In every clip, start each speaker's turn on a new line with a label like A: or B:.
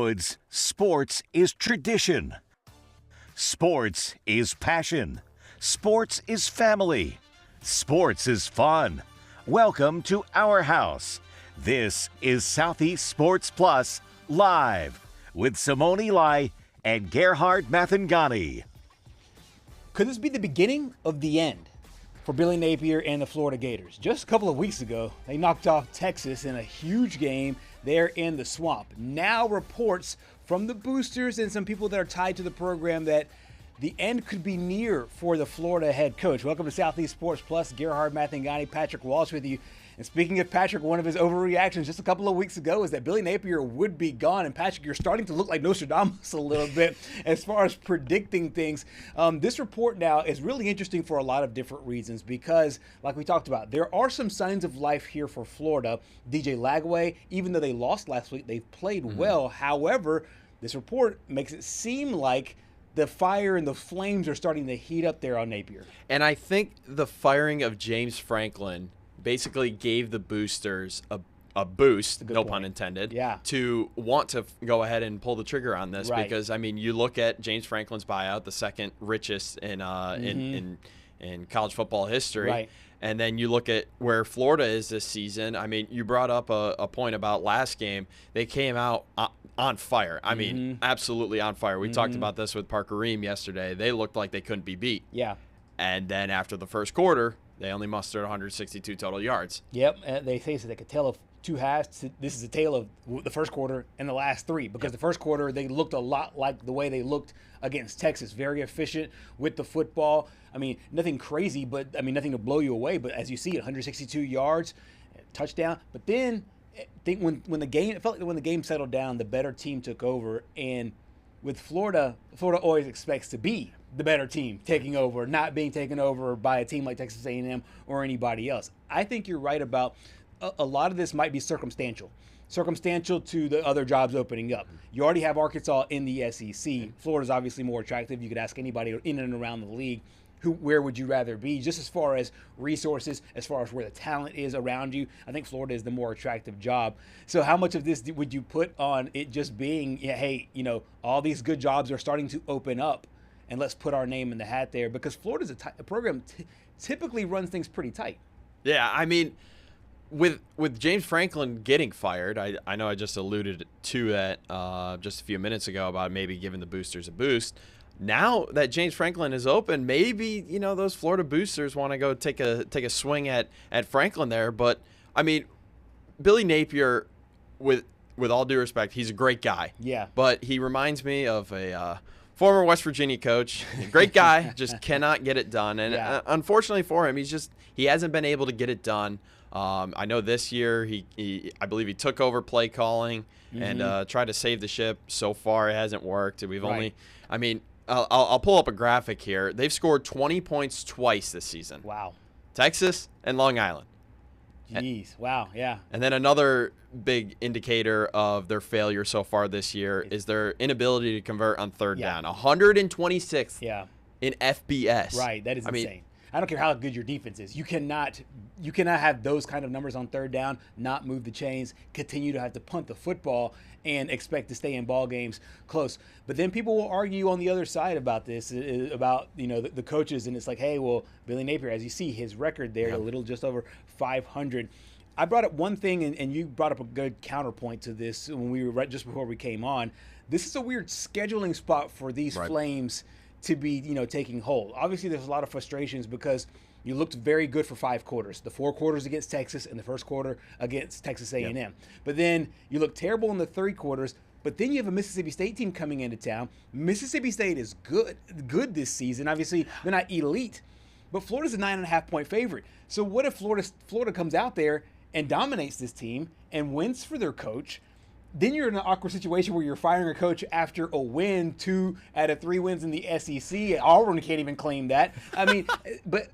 A: neighborhoods, sports is tradition. Sports is passion. Sports is family. Sports is fun. Welcome to our house. This is Southeast Sports Plus Live with Simone and Gerhard Mathangani.
B: Could this be the beginning of the end for Billy Napier and the Florida Gators? Just a couple of weeks ago, they knocked off Texas in a huge game there in the Swamp. Now reports from the boosters and some people that are tied to the program that the end could be near for the Florida head coach. Welcome to Southeast Sports Plus. Gerhard Mathangani, Patrick Walsh with you. And speaking of Patrick, one of his overreactions just a couple of weeks ago is that Billy Napier would be gone. And Patrick, you're starting to look like Nostradamus a little bit as far as predicting things. This report now is really interesting for a lot of different reasons because, like we talked about, there are some signs of life here for Florida. DJ Lagway, even though they lost last week, they've played well. However, this report makes it seem like the fire and the flames are starting to heat up there on Napier.
C: And I think the firing of James Franklin basically gave the boosters a boost, no pun intended, to want to go ahead and pull the trigger on this. Right. Because, I mean, you look at James Franklin's buyout, the second richest in college football history. Right. And then you look at where Florida is this season. I mean, you brought up a point about last game. They came out on fire. I mean, absolutely on fire. We talked about this with Parker Ream yesterday. They looked like they couldn't be beat. Yeah. And then after the first quarter, they only mustered 162 total yards. Yep.
B: They say so they could tell of two halves. This is a tale of the first quarter and the last three, because the first quarter they looked a lot like the way they looked against Texas. Very efficient with the football. I mean, nothing crazy, but I mean, nothing to blow you away. But as you see, 162 yards, touchdown. But then I think when the game, it felt like when the game settled down, the better team took over. And with Florida always expects to be the better team taking over, not being taken over by a team like Texas A&M or anybody else. I think you're right about a lot of this might be circumstantial to the other jobs opening up. You already have Arkansas in the SEC. Florida's obviously more attractive. You could ask anybody in and around the league, where would you rather be? Just as far as resources, as far as where the talent is around you, I think Florida is the more attractive job. So how much of this would you put on it just being, hey, all these good jobs are starting to open up, and let's put our name in the hat there? Because Florida's a program typically runs things pretty tight.
C: Yeah, I mean, with James Franklin getting fired, I know I just alluded to that just a few minutes ago about maybe giving the boosters a boost. Now that James Franklin is open, maybe those Florida boosters want to go take a swing at Franklin there. But I mean, Billy Napier, with all due respect, he's a great guy. Yeah. But he reminds me of a former West Virginia coach. Great guy, just cannot get it done. And unfortunately for him, he hasn't been able to get it done. I know this year I believe he took over play calling and tried to save the ship. So far, it hasn't worked. We've only, I mean, I'll pull up a graphic here. They've scored 20 points twice this season. Wow. Texas and Long Island.
B: Jeez. Wow. Yeah.
C: And then another big indicator of their failure so far this year is their inability to convert on third down. 126th in FBS.
B: Right. That is insane. I don't care how good your defense is. You cannot have those kind of numbers on third down, not move the chains, continue to have to punt the football, and expect to stay in ball games close. But then people will argue on the other side about this, about the coaches, and it's like, hey, well, Billy Napier, as you see, his record there, a little just over 500. I brought up one thing, and you brought up a good counterpoint to this when we were just before we came on. This is a weird scheduling spot for these Flames to be, taking hold. Obviously, there's a lot of frustrations because you looked very good for 5 quarters. The 4 quarters against Texas and the first quarter against Texas A&M. Yep. But then you look terrible in the 3 quarters. But then you have a Mississippi State team coming into town. Mississippi State is good this season. Obviously, they're not elite, but Florida's a 9.5-point favorite. So what if Florida comes out there and dominates this team and wins for their coach? Then you're in an awkward situation where you're firing a coach after a win, 2 out of 3 wins in the SEC. Auburn can't even claim that. I mean, but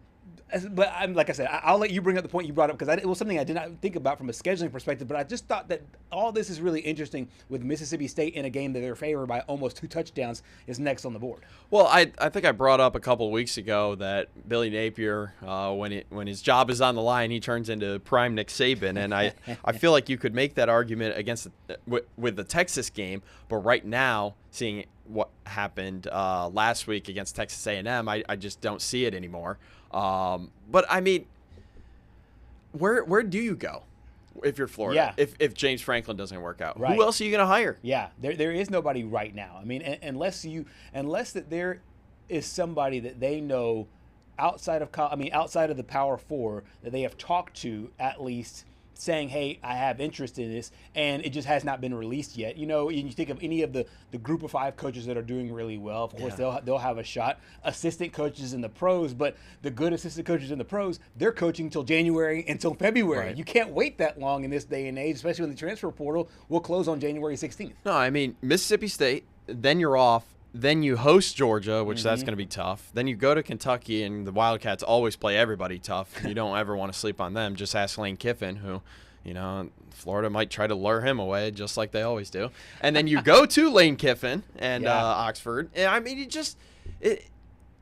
B: But like I said, I'll let you bring up the point you brought up because it was something I did not think about from a scheduling perspective. But I just thought that all this is really interesting with Mississippi State in a game that they're favored by almost 2 touchdowns is next on the board.
C: Well, I think I brought up a couple of weeks ago that Billy Napier, when his job is on the line, he turns into prime Nick Saban, and I feel like you could make that argument against with the Texas game, but right now, seeing what happened last week against Texas A&M, I just don't see it anymore. But I mean, where do you go if you're Florida?
B: Yeah.
C: If James Franklin doesn't work out,
B: Right.
C: Who else are you going to hire?
B: Yeah, there is nobody right now. I mean, unless that there is somebody that they know outside of the Power Four that they have talked to at least, saying, hey, I have interest in this, and it just has not been released yet. You know, you think of any of the group of 5 coaches that are doing really well, of course, they'll have a shot. Assistant coaches in the pros, but the good assistant coaches in the pros, they're coaching till January until February.
C: Right.
B: You can't wait that long in this day and age, especially when the transfer portal will close on January 16th.
C: No, I mean, Mississippi State, then you're off. Then you host Georgia, which that's going to be tough. Then you go to Kentucky, and the Wildcats always play everybody tough. You don't ever want to sleep on them. Just ask Lane Kiffin, who, Florida might try to lure him away, just like they always do. And then you go to Lane Kiffin and Oxford. And I mean,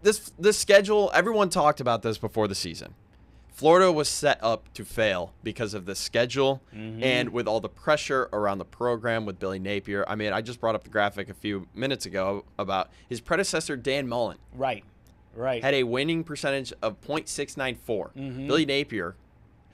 C: this schedule, everyone talked about this before the season. Florida was set up to fail because of the schedule and with all the pressure around the program with Billy Napier. I mean, I just brought up the graphic a few minutes ago about his predecessor, Dan Mullen.
B: Right.
C: Had a winning percentage of .694. Billy Napier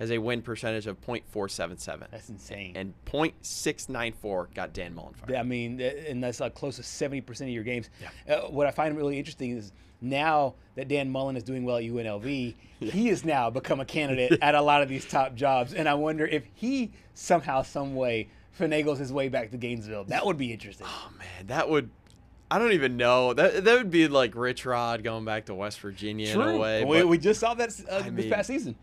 C: has a win percentage of .477.
B: That's insane.
C: And .694 got Dan Mullen fired.
B: I mean, and that's like close to 70% of your games.
C: Yeah.
B: What I find really interesting is now that Dan Mullen is doing well at UNLV, he has now become a candidate at a lot of these top jobs. And I wonder if he somehow, some way, finagles his way back to Gainesville. That would be interesting.
C: Oh, man, that would – I don't even know. That would be like Rich Rod going back to West Virginia in a way.
B: We just saw that this past season.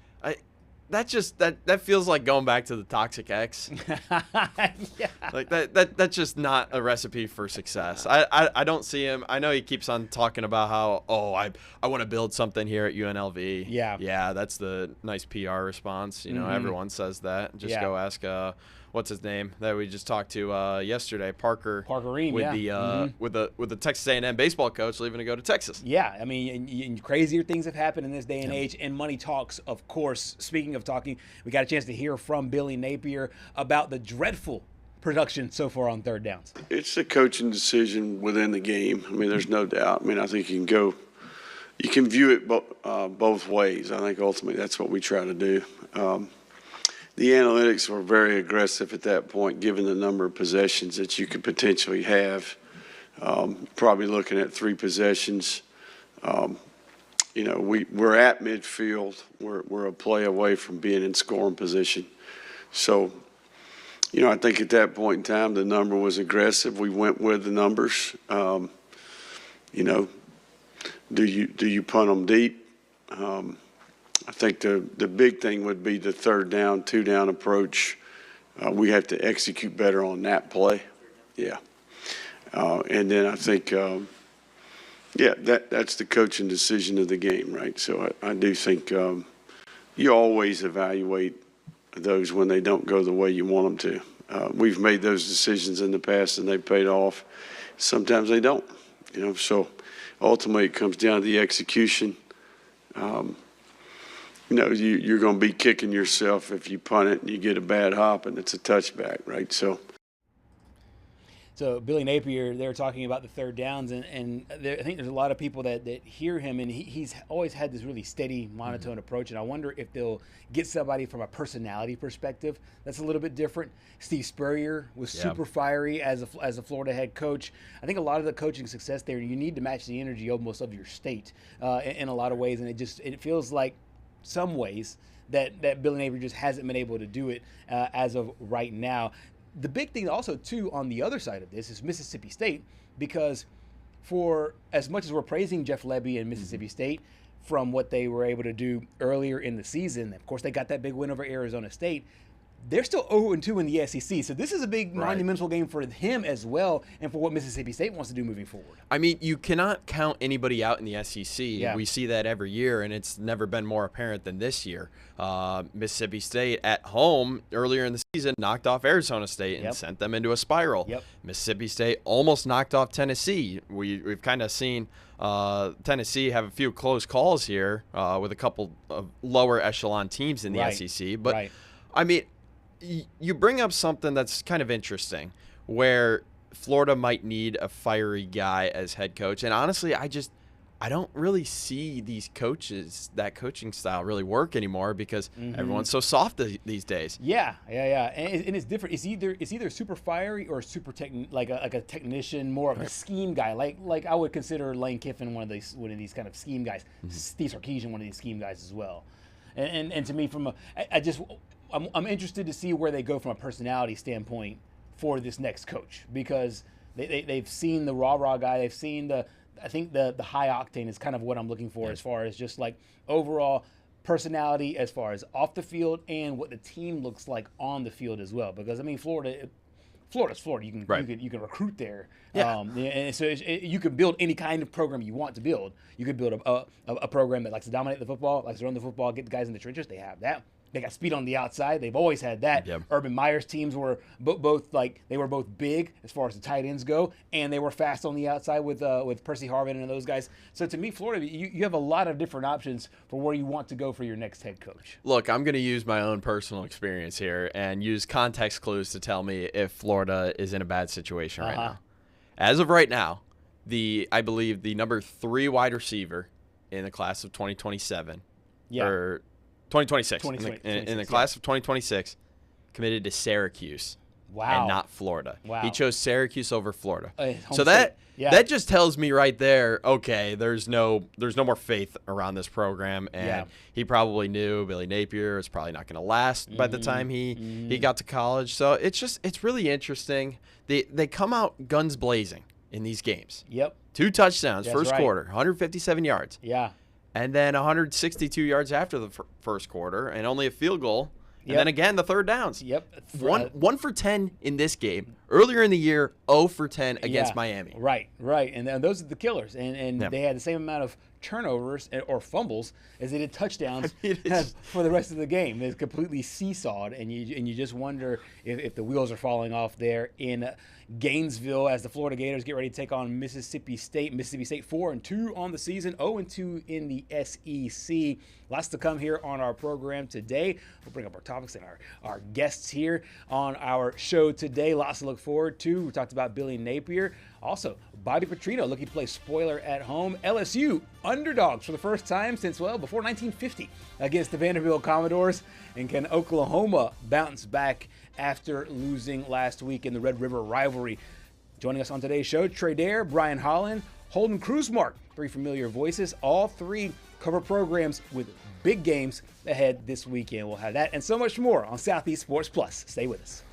C: That feels like going back to the Toxic X.
B: Yeah.
C: Like that's just not a recipe for success. I don't see him. I know he keeps on talking about how I want to build something here at UNLV. Yeah, that's the nice PR response. Everyone says that. Just go ask what's his name that we just talked to yesterday, Parker
B: Ream,
C: with the Texas A&M baseball coach leaving to go to Texas.
B: Yeah, I mean, and crazier things have happened in this day and age, and money talks, of course. Speaking of talking, we got a chance to hear from Billy Napier about the dreadful production so far on third downs.
D: It's a coaching decision within the game. I mean, there's no doubt. I mean, I think you can view it both ways. I think ultimately that's what we try to do. The analytics were very aggressive at that point, given the number of possessions that you could potentially have. Probably looking at 3 possessions. We're at midfield. We're a play away from being in scoring position. So, I think at that point in time, the number was aggressive. We went with the numbers. Do you punt them deep? I think the big thing would be the 3rd down, 2-down approach. We have to execute better on that play. Yeah. And then I think, that's the coaching decision of the game, right? So I do think you always evaluate those when they don't go the way you want them to. We've made those decisions in the past and they paid off. Sometimes they don't, so ultimately it comes down to the execution. You're going to be kicking yourself if you punt it and you get a bad hop and it's a touchback, right? So
B: Billy Napier, they're talking about the 3rd downs, and I think there's a lot of people that hear him, and he's always had this really steady, monotone approach, and I wonder if they'll get somebody from a personality perspective that's a little bit different. Steve Spurrier was super fiery as a Florida head coach. I think a lot of the coaching success there, you need to match the energy almost of your state in a lot of ways, and it feels like some ways that Billy Napier just hasn't been able to do it as of right now. The big thing also, too, on the other side of this is Mississippi State, because for as much as we're praising Jeff Lebby and Mississippi State from what they were able to do earlier in the season, of course, they got that big win over Arizona State. they're still 0-2 in the SEC. So this is a big
C: Right.
B: monumental game for him as well, and for what Mississippi State wants to do moving forward.
C: I mean, you cannot count anybody out in the SEC.
B: Yeah.
C: We see that every year, and it's never been more apparent than this year. Mississippi State at home earlier in the season knocked off Arizona State and
B: Yep.
C: sent them into a spiral.
B: Yep.
C: Mississippi State almost knocked off Tennessee. We've kind of seen Tennessee have a few close calls here with a couple of lower echelon teams in the
B: Right.
C: SEC. But,
B: Right.
C: I mean, you bring up something that's kind of interesting where Florida might need a fiery guy as head coach. And honestly, I don't really see these coaches, that coaching style really work anymore because everyone's so soft these days.
B: Yeah. And it's different. It's either super fiery or super like a technician, more of a scheme guy. Like I would consider Lane Kiffin one of these kind of scheme guys. Steve Sarkisian one of these scheme guys as well. And to me, I'm interested to see where they go from a personality standpoint for this next coach, because they've seen the rah guy, they've seen I think the high octane is kind of what I'm looking for as far as just like overall personality as far as off the field and what the team looks like on the field as well. Because I mean, Florida's Florida. You can recruit there.
C: Yeah.
B: And so you can build any kind of program you want to build. You could build a program that likes to dominate the football, likes to run the football, get the guys in the trenches. They have that. They got speed on the outside. They've always had that.
C: Yep.
B: Urban Meyer's teams were both big as far as the tight ends go, and they were fast on the outside with Percy Harvin and those guys. So to me, Florida, you have a lot of different options for where you want to go for your next head coach.
C: Look, I'm going to use my own personal experience here and use context clues to tell me if Florida is in a bad situation right now. As of right now, I believe the number 3 wide receiver in the class of 2027, or 2026, in the class of 2026, committed to Syracuse.
B: Wow.
C: And not Florida.
B: Wow.
C: He chose Syracuse over Florida.
B: Home
C: So
B: state.
C: that just tells me right there, okay, there's no more faith around this program, and he probably knew Billy Napier was probably not going to last by the time he got to college. So it's really interesting. They come out guns blazing in these games.
B: Yep.
C: 2 touchdowns,
B: That's
C: first
B: right.
C: quarter, 157 yards.
B: Yeah.
C: And then 162 yards after the first quarter, and only a field goal. And
B: Yep.
C: then again, the third downs.
B: Yep.
C: 1 for 10 in this game. Earlier in the year, 0 for 10 against Miami.
B: Right. And those are the killers. And they had the same amount of turnovers or fumbles as they did touchdowns for the rest of the game. It's completely seesawed, and you just wonder if the wheels are falling off there in Gainesville as the Florida Gators get ready to take on Mississippi State. Mississippi State 4-2 on the season, 0-2 in the SEC. Lots to come here on our program today. We'll bring up our topics and our guests here on our show today. Lots to look forward to. We talked about Billy Napier. Also, Bobby Petrino looking to play spoiler at home. LSU underdogs for the first time since, before 1950 against the Vanderbilt Commodores. And can Oklahoma bounce back after losing last week in the Red River rivalry? Joining us on today's show, Trey Dare, Brian Holland, Holden Kruzmark, 3 familiar voices. All 3 cover programs with big games ahead this weekend. We'll have that and so much more on Southeast Sports Plus. Stay with us.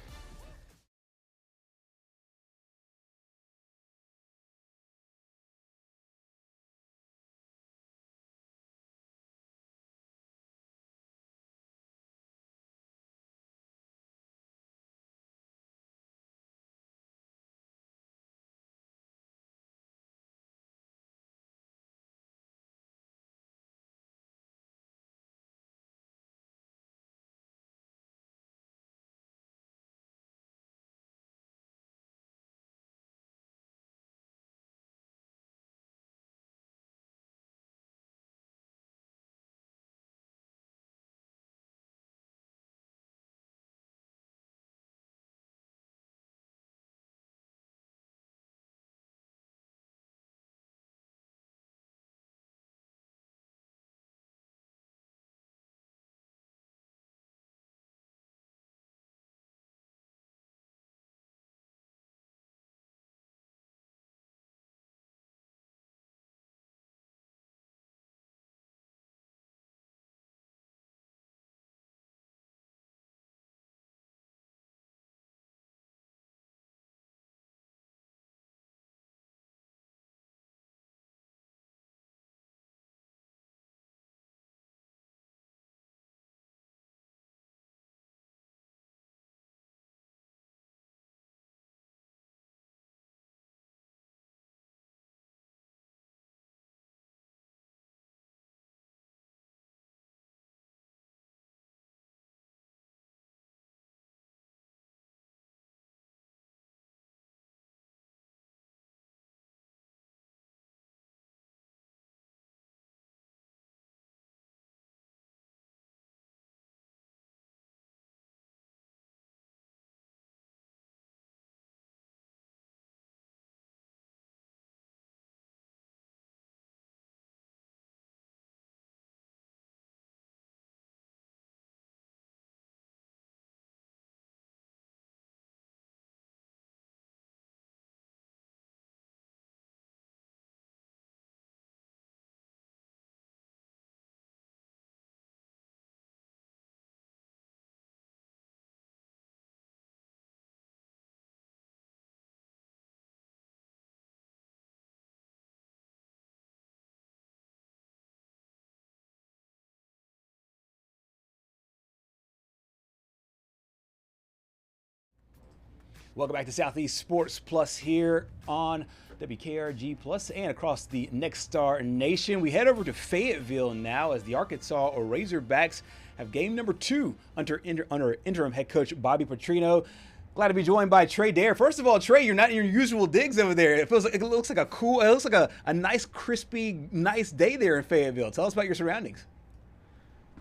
B: Welcome back to Southeast Sports Plus here on WKRG Plus and across the Next Star Nation. We head over to Fayetteville now as the Arkansas Razorbacks have game number 2 under interim head coach Bobby Petrino. Glad to be joined by Trey Dare. First of all, Trey, you're not in your usual digs over there. It looks like a nice, crispy, nice day there in Fayetteville. Tell us about your surroundings.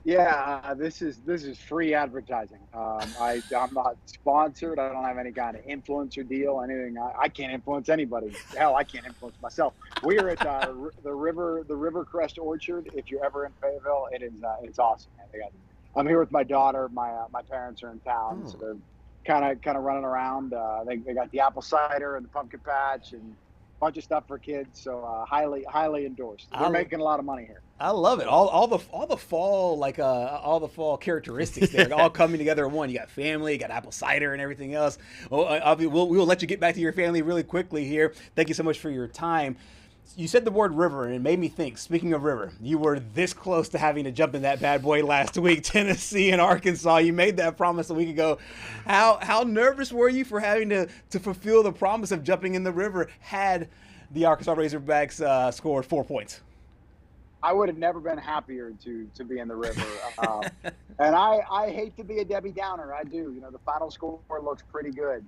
E: Yeah, this is free advertising. I'm not sponsored. I don't have any kind of influencer deal. Anything. I can't influence anybody. Hell, I can't influence myself. We are at the Rivercrest Orchard. If you're ever in Fayetteville, it's awesome. I'm here with my daughter. My parents are in town, so they're kind of running around. They got the apple cider and the pumpkin patch and a bunch of stuff for kids. So highly endorsed. They're making a lot of money here.
B: I love it. All the fall all the fall characteristics there all coming together in one. You got family, you got apple cider and everything else. Well, we will let you get back to your family really quickly here. Thank you so much for your time. You said the word river, and it made me think, speaking of river, you were this close to having to jump in that bad boy last week, Tennessee and Arkansas. You made that promise a week ago. How nervous were you for having to fulfill the promise of jumping in the river had the Arkansas Razorbacks scored 4 points?
E: I would have never been happier to be in the river. And I hate to be a Debbie Downer. I do. The final score looks pretty good.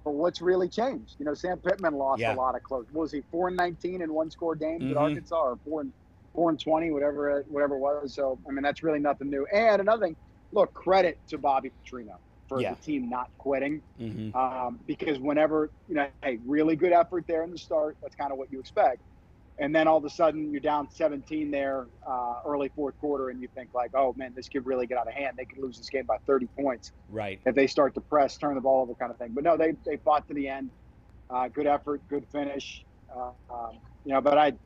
E: But what's really changed? Sam Pittman lost a lot of close. What was he 4-19 in one-score games at Arkansas, or 4-20, whatever it was? So that's really nothing new. And another thing, look, credit to Bobby Petrino for the team not quitting, because whenever hey, really good effort there in the start. That's kind of what you expect. And then all of a sudden you're down 17 there early fourth quarter, and you think like, oh man, this could really get out of hand. They could lose this game by 30 points.
B: Right.
E: If they start to press, turn the ball over, kind of thing. But no, they fought to the end. Good effort, good finish. But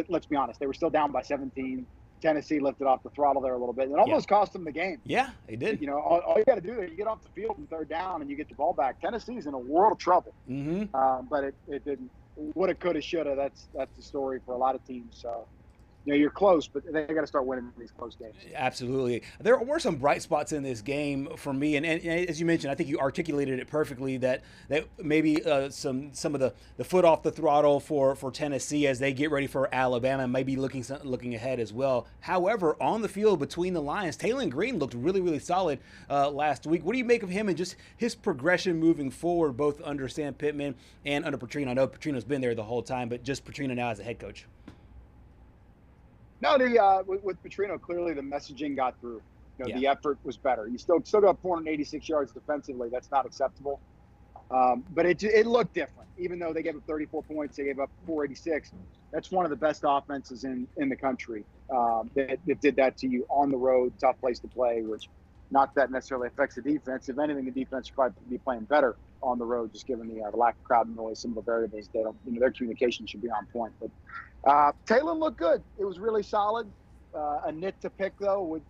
E: let's be honest, they were still down by 17. Tennessee lifted off the throttle there a little bit and almost cost them the game.
B: Yeah, they did.
E: All you got to do is you get off the field in third down and you get the ball back. Tennessee's in a world of trouble. But it didn't. Woulda, coulda, shoulda. That's the story for a lot of teams. So, you're close, but they got to start winning these close games.
B: Absolutely. There were some bright spots in this game for me, and as you mentioned, I think you articulated it perfectly that maybe some of the foot off the throttle for Tennessee as they get ready for Alabama, maybe looking ahead as well. However, on the field between the lines, Taylon Green looked really, really solid last week. What do you make of him and just his progression moving forward, both under Sam Pittman and under Petrino? I know Petrino's been there the whole time, but just Petrino now as a head coach.
E: No, with Petrino, clearly the messaging got through. The effort was better. You still got 486 yards defensively. That's not acceptable. But it looked different. Even though they gave up 34 points, they gave up 486. That's one of the best offenses in the country that did that to you on the road, tough place to play, which not that necessarily affects the defense. If anything, the defense should probably be playing better on the road, just given the lack of crowd noise, some of the variables. They don't, their communication should be on point. But Taylor looked good. It was really solid. A nit to pick though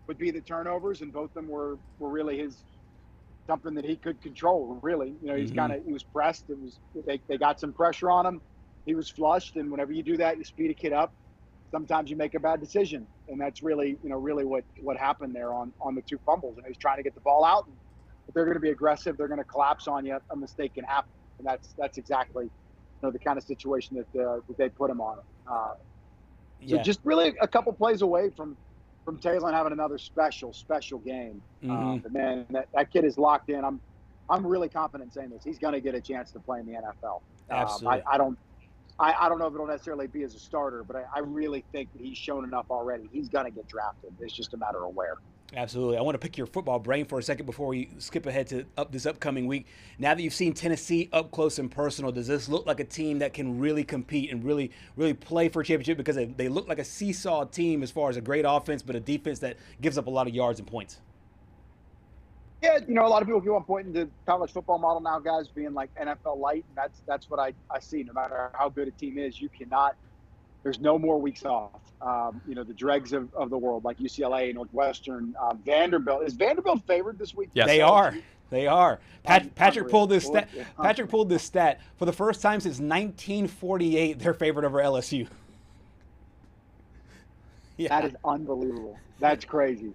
E: would be the turnovers, and both of them were really something that he could control. Really, he was pressed. It was they got some pressure on him. He was flushed, and whenever you do that, you speed a kid up. Sometimes you make a bad decision, and that's really what happened there on the 2 fumbles. And he was trying to get the ball out. And if they're going to be aggressive, they're going to collapse on you. A mistake can happen, and that's exactly the kind of situation that they put him on. So just really a couple plays away from Taylor having another special game. But man, that kid is locked in. I'm really confident in saying this. He's going to get a chance to play in the NFL.
B: Absolutely.
E: I don't know if it'll necessarily be as a starter, but I really think that he's shown enough already. He's going to get drafted. It's just a matter of where.
B: Absolutely. I want to pick your football brain for a second before we skip ahead to this upcoming week. Now that you've seen Tennessee up close and personal, does this look like a team that can really compete and really, really play for a championship? Because they look like a seesaw team as far as a great offense, but a defense that gives up a lot of yards and points.
E: Yeah, a lot of people keep on pointing to college football model now, guys, being like NFL light. And that's what I see. No matter how good a team is, you cannot. There's no more weeks off. The dregs of the world, like UCLA, Northwestern, Vanderbilt. Is Vanderbilt favored this week?
B: Yes. They are. Patrick pulled this stat. Patrick pulled this stat for the first time since 1948. They're favored over LSU.
E: That is unbelievable. That's crazy.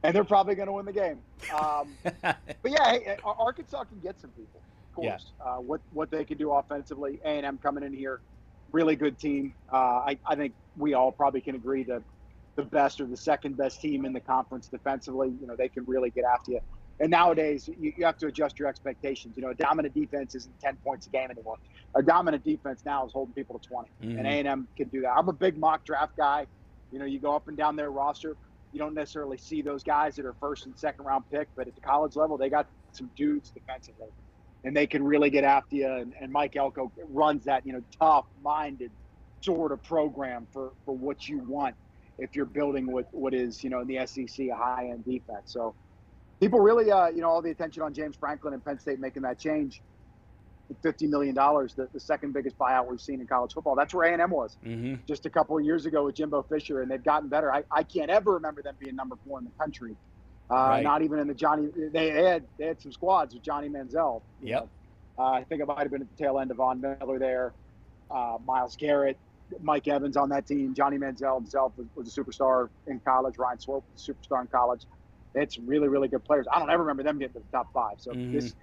E: And they're probably going to win the game. But yeah, hey, Arkansas can get some people. course. What they can do offensively. A&M coming in here, really good team. I think we all probably can agree that the best or the second best team in the conference defensively. They can really get after you. And nowadays, you have to adjust your expectations. A dominant defense isn't 10 points a game anymore. A dominant defense now is holding people to 20, and A&M can do that. I'm a big mock draft guy. You go up and down their roster. You don't necessarily see those guys that are first and second round pick, but at the college level, they got some dudes defensively, and they can really get after you. And Mike Elko runs that, tough-minded sort of program for what you want if you're building what is, in the SEC, a high-end defense. So people really, all the attention on James Franklin and Penn State making that change. $50 million, the second biggest buyout we've seen in college football. That's where A&M was just a couple of years ago with Jimbo Fisher, and they've gotten better. I can't ever remember them being number 4 in the country. Not even in the Johnny. They had some squads with Johnny Manziel. I think it might have been at the tail end of Von Miller there. Myles Garrett, Mike Evans on that team. Johnny Manziel himself was a superstar in college. Ryan Swope was a superstar in college. It's really, really good players. I don't ever remember them getting to the top 5. So this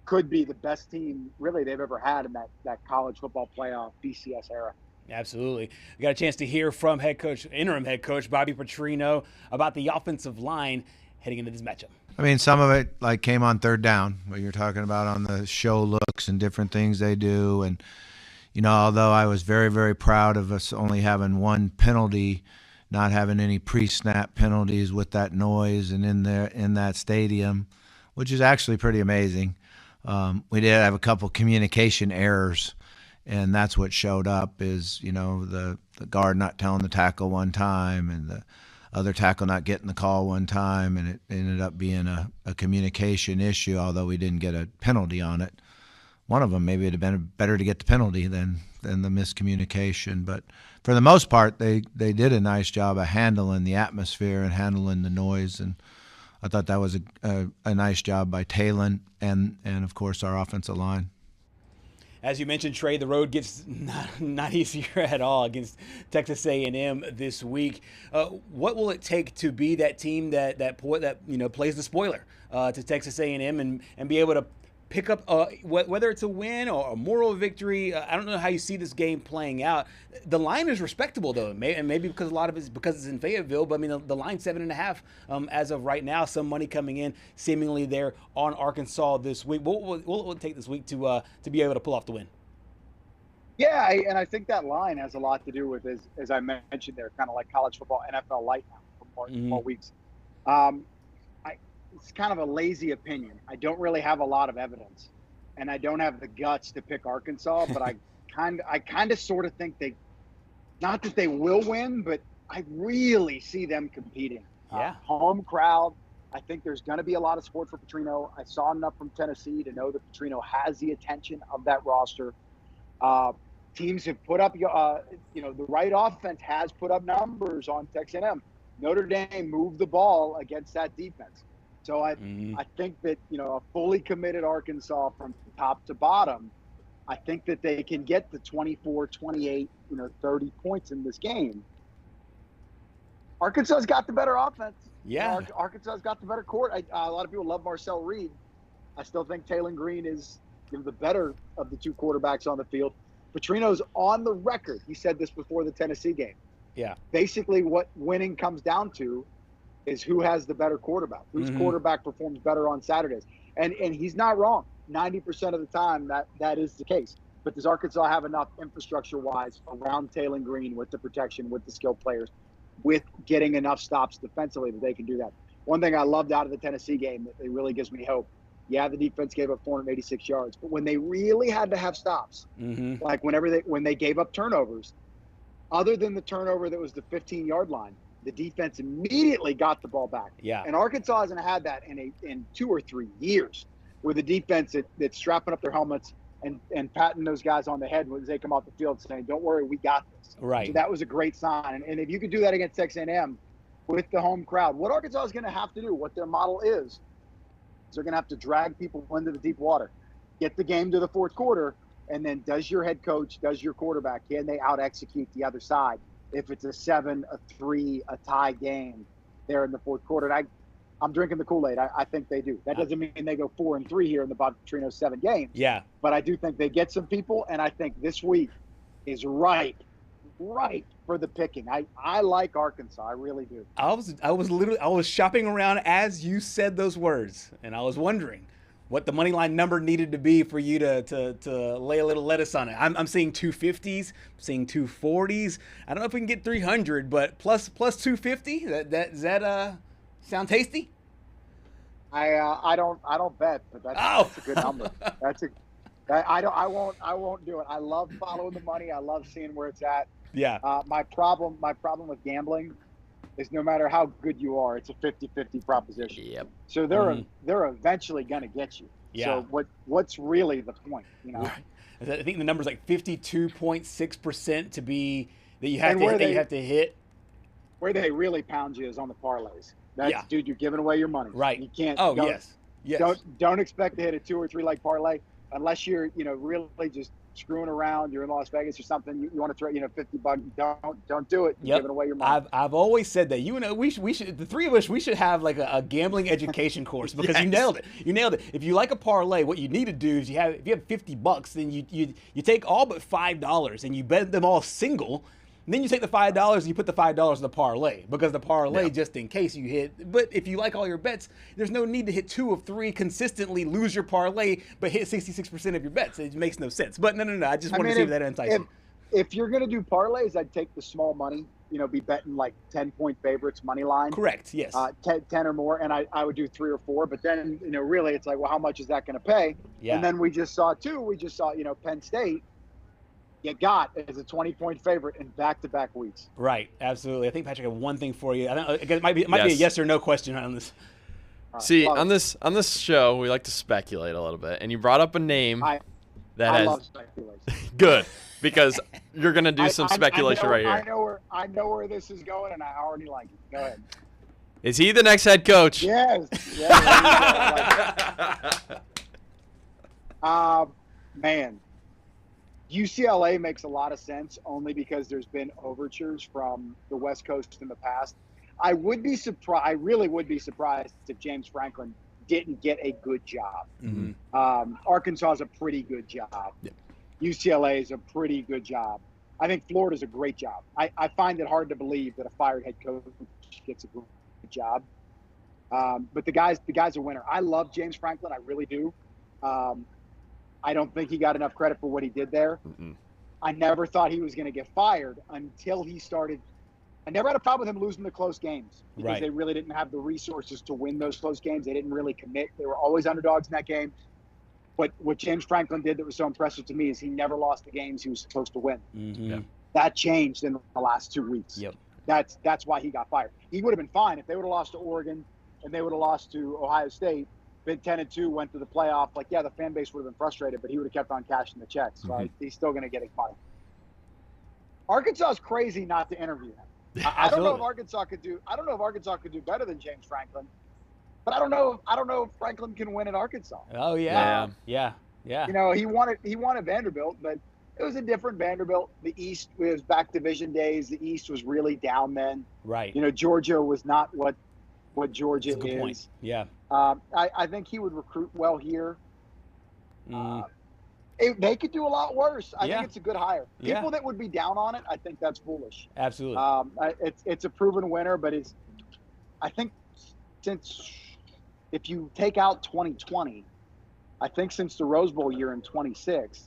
E: could be the best team really they've ever had in that college football playoff BCS era.
B: Absolutely. We got a chance to hear from interim head coach Bobby Petrino about the offensive line heading into this matchup.
F: I mean, some of it came on third down, what you're talking about on the show looks and different things they do. And, although I was very, very proud of us only having one penalty, not having any pre-snap penalties with that noise and in that stadium, which is actually pretty amazing. We did have a couple communication errors, and that's what showed up is, the guard not telling the tackle one time and the other tackle not getting the call one time, and it ended up being a communication issue, although we didn't get a penalty on it. One of them, maybe it'd have been better to get the penalty than the miscommunication. But for the most part, they did a nice job of handling the atmosphere and handling the noise, and I thought that was a nice job by Talon and of course our offensive line.
B: As you mentioned, Trey, the road gets not easier at all against Texas A&M this week. What will it take to be that team that plays the spoiler to Texas A&M and be able to pick up whether it's a win or a moral victory? I don't know how you see this game playing out. The line is respectable though, and maybe because a lot of it's because it's in Fayetteville. But I mean, the line's 7.5 as of right now. Some money coming in seemingly there on Arkansas this week. What will it take this week to be able to pull off the win?
E: Yeah, and I think that line has a lot to do with, as I mentioned there, kind of like college football, NFL light now for more weeks. It's kind of a lazy opinion. I don't really have a lot of evidence, and I don't have the guts to pick Arkansas, but I kind of sort of think not that they will win, but I really see them competing. Home crowd. I think there's going to be a lot of support for Petrino. I saw enough from Tennessee to know that Petrino has the attention of that roster. Teams have put up, the right offense has put up numbers on Texas A&M. Notre Dame moved the ball against that defense. So I think that, a fully committed Arkansas from top to bottom, I think that they can get the 24, 28, 30 points in this game. Arkansas's got the better offense.
B: Yeah.
E: Arkansas's got the better court. A lot of people love Marcel Reed. I still think Talon Green is the better of the two quarterbacks on the field. Petrino's on the record. He said this before the Tennessee game.
B: Yeah.
E: Basically what winning comes down to is who has the better quarterback, whose quarterback performs better on Saturdays. And he's not wrong. 90% of the time that is the case. But does Arkansas have enough infrastructure-wise around Talon Green with the protection, with the skilled players, with getting enough stops defensively that they can do that? One thing I loved out of the Tennessee game that really gives me hope, the defense gave up 486 yards, but when they really had to have stops, like when they gave up turnovers, other than the turnover that was the 15-yard line, the defense immediately got the ball back.
B: Yeah.
E: And Arkansas hasn't had that in 2 or 3 years, with a defense that's strapping up their helmets and patting those guys on the head as they come off the field saying, don't worry, we got this.
B: Right.
E: So that was a great sign. And if you could do that against Texas A&M with the home crowd, what Arkansas is going to have to do, what their model is they're going to have to drag people into the deep water, get the game to the fourth quarter, and then does your head coach, does your quarterback, can they out-execute the other side? If it's a 7, a 3, a tie game there in the fourth quarter. And I'm drinking the Kool-Aid. I think they do. That doesn't mean they go 4-3 here in the Bob Petrino's 7 games.
B: Yeah.
E: But I do think they get some people, and I think this week is right for the picking. I like Arkansas. I really do.
B: I was shopping around as you said those words, and I was wondering what the money line number needed to be for you to lay a little lettuce on it. I'm seeing 250s, I'm seeing 240s. I don't know if we can get 300, but plus 250. Does that sound tasty?
E: I don't bet, but that's a good number. I won't do it. I love following the money. I love seeing where it's at.
B: Yeah.
E: My problem with gambling is no matter how good you are, it's a 50-50 proposition.
C: Yep.
E: So they're eventually going to get you.
B: Yeah.
E: So what's really the point?
B: I think the number's like 52.6% to be that you have to hit.
E: Where they really pound you is on the parlays. Dude, you're giving away your money.
B: Right.
E: You can't.
B: Oh, yes.
E: Don't expect to hit a 2 or 3 leg parlay unless you're really just screwing around. You're in Las Vegas or something. You want to throw $50. Don't do it. You're giving away your money.
B: I've always said that. We should the three of us should have like a gambling education course because you nailed it. If you like a parlay, what you need to do is if you have $50, then you take all but $5 and you bet them all single. And then you take the $5 and you put the $5 in the parlay because the parlay just in case you hit. But if you like all your bets, there's no need to hit 2 of 3 consistently, lose your parlay, but hit 66% of your bets. It makes no sense. But no. I just wanted to see if that enticing.
E: If you're going to do parlays, I'd take the small money. Be betting like 10-point favorites money line.
B: Correct. Yes.
E: 10 or more, and I would do 3 or 4. But then really, it's like, well, how much is that going to pay?
B: Yeah.
E: And then we just saw Penn State. You got as a 20-point favorite in back-to-back weeks.
B: Right, absolutely. I think Patrick had one thing for you. It might be a yes or no question on this.
C: See, on this show, we like to speculate a little bit, and you brought up a name
E: I love speculation.
C: Good, because you're gonna do some speculation right here.
E: I know where this is going, and I already like it. Go ahead.
C: Is he the next head coach?
E: Yes. Man. UCLA makes a lot of sense only because there's been overtures from the West Coast in the past. I really would be surprised if James Franklin didn't get a good job.
B: Mm-hmm.
E: Arkansas is a pretty good job.
B: Yep.
E: UCLA is a pretty good job. I think Florida's a great job. I find it hard to believe that a fired head coach gets a good job. But the guy's a winner. I love James Franklin. I really do. I don't think he got enough credit for what he did there.
C: Mm-mm.
E: I never thought he was going to get fired until he started. I never had a problem with him losing the close games because they really didn't have the resources to win those close games. They didn't really commit. They were always underdogs in that game. But what James Franklin did that was so impressive to me is he never lost the games he was supposed to win.
B: Mm-hmm.
C: Yeah.
E: That changed in the last 2 weeks.
B: Yep.
E: That's why he got fired. He would have been fine if they would have lost to Oregon and they would have lost to Ohio State. Been 10-2, went to the playoff. The fan base would have been frustrated, but he would have kept on cashing the checks. So he's still going to get his money. Arkansas is crazy not to interview him. I don't know if Arkansas could do. I don't know if Arkansas could do better than James Franklin, but I don't know if Franklin can win at Arkansas.
B: Oh yeah.
E: He wanted Vanderbilt, but it was a different Vanderbilt. The East was back division days. The East was really down then.
B: Right.
E: Georgia was not what Georgia is.
B: That's a good point. Yeah.
E: I think he would recruit well here. They could do a lot worse. I think it's a good hire. People that would be down on it, I think that's foolish.
B: Absolutely.
E: It's a proven winner, but I think if you take out 2020, I think since the Rose Bowl year in 26,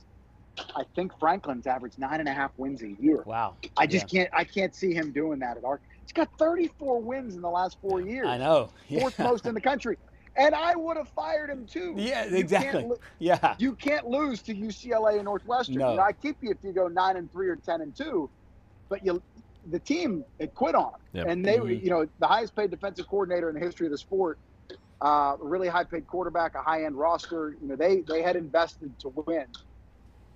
E: I think Franklin's averaged 9.5 wins a year.
B: Wow.
E: I can't see him doing that at Arkansas. He's got 34 wins in the last 4 years.
B: I know. Yeah.
E: Fourth most in the country. And I would have fired him too.
B: Yeah, exactly.
E: You can't lose to UCLA and Northwestern.
B: No.
E: I keep you if you go 9-3 or 10-2, but the team it quit on him.
C: Yep.
E: And they the highest paid defensive coordinator in the history of the sport, a really high paid quarterback, a high end roster. They had invested to win.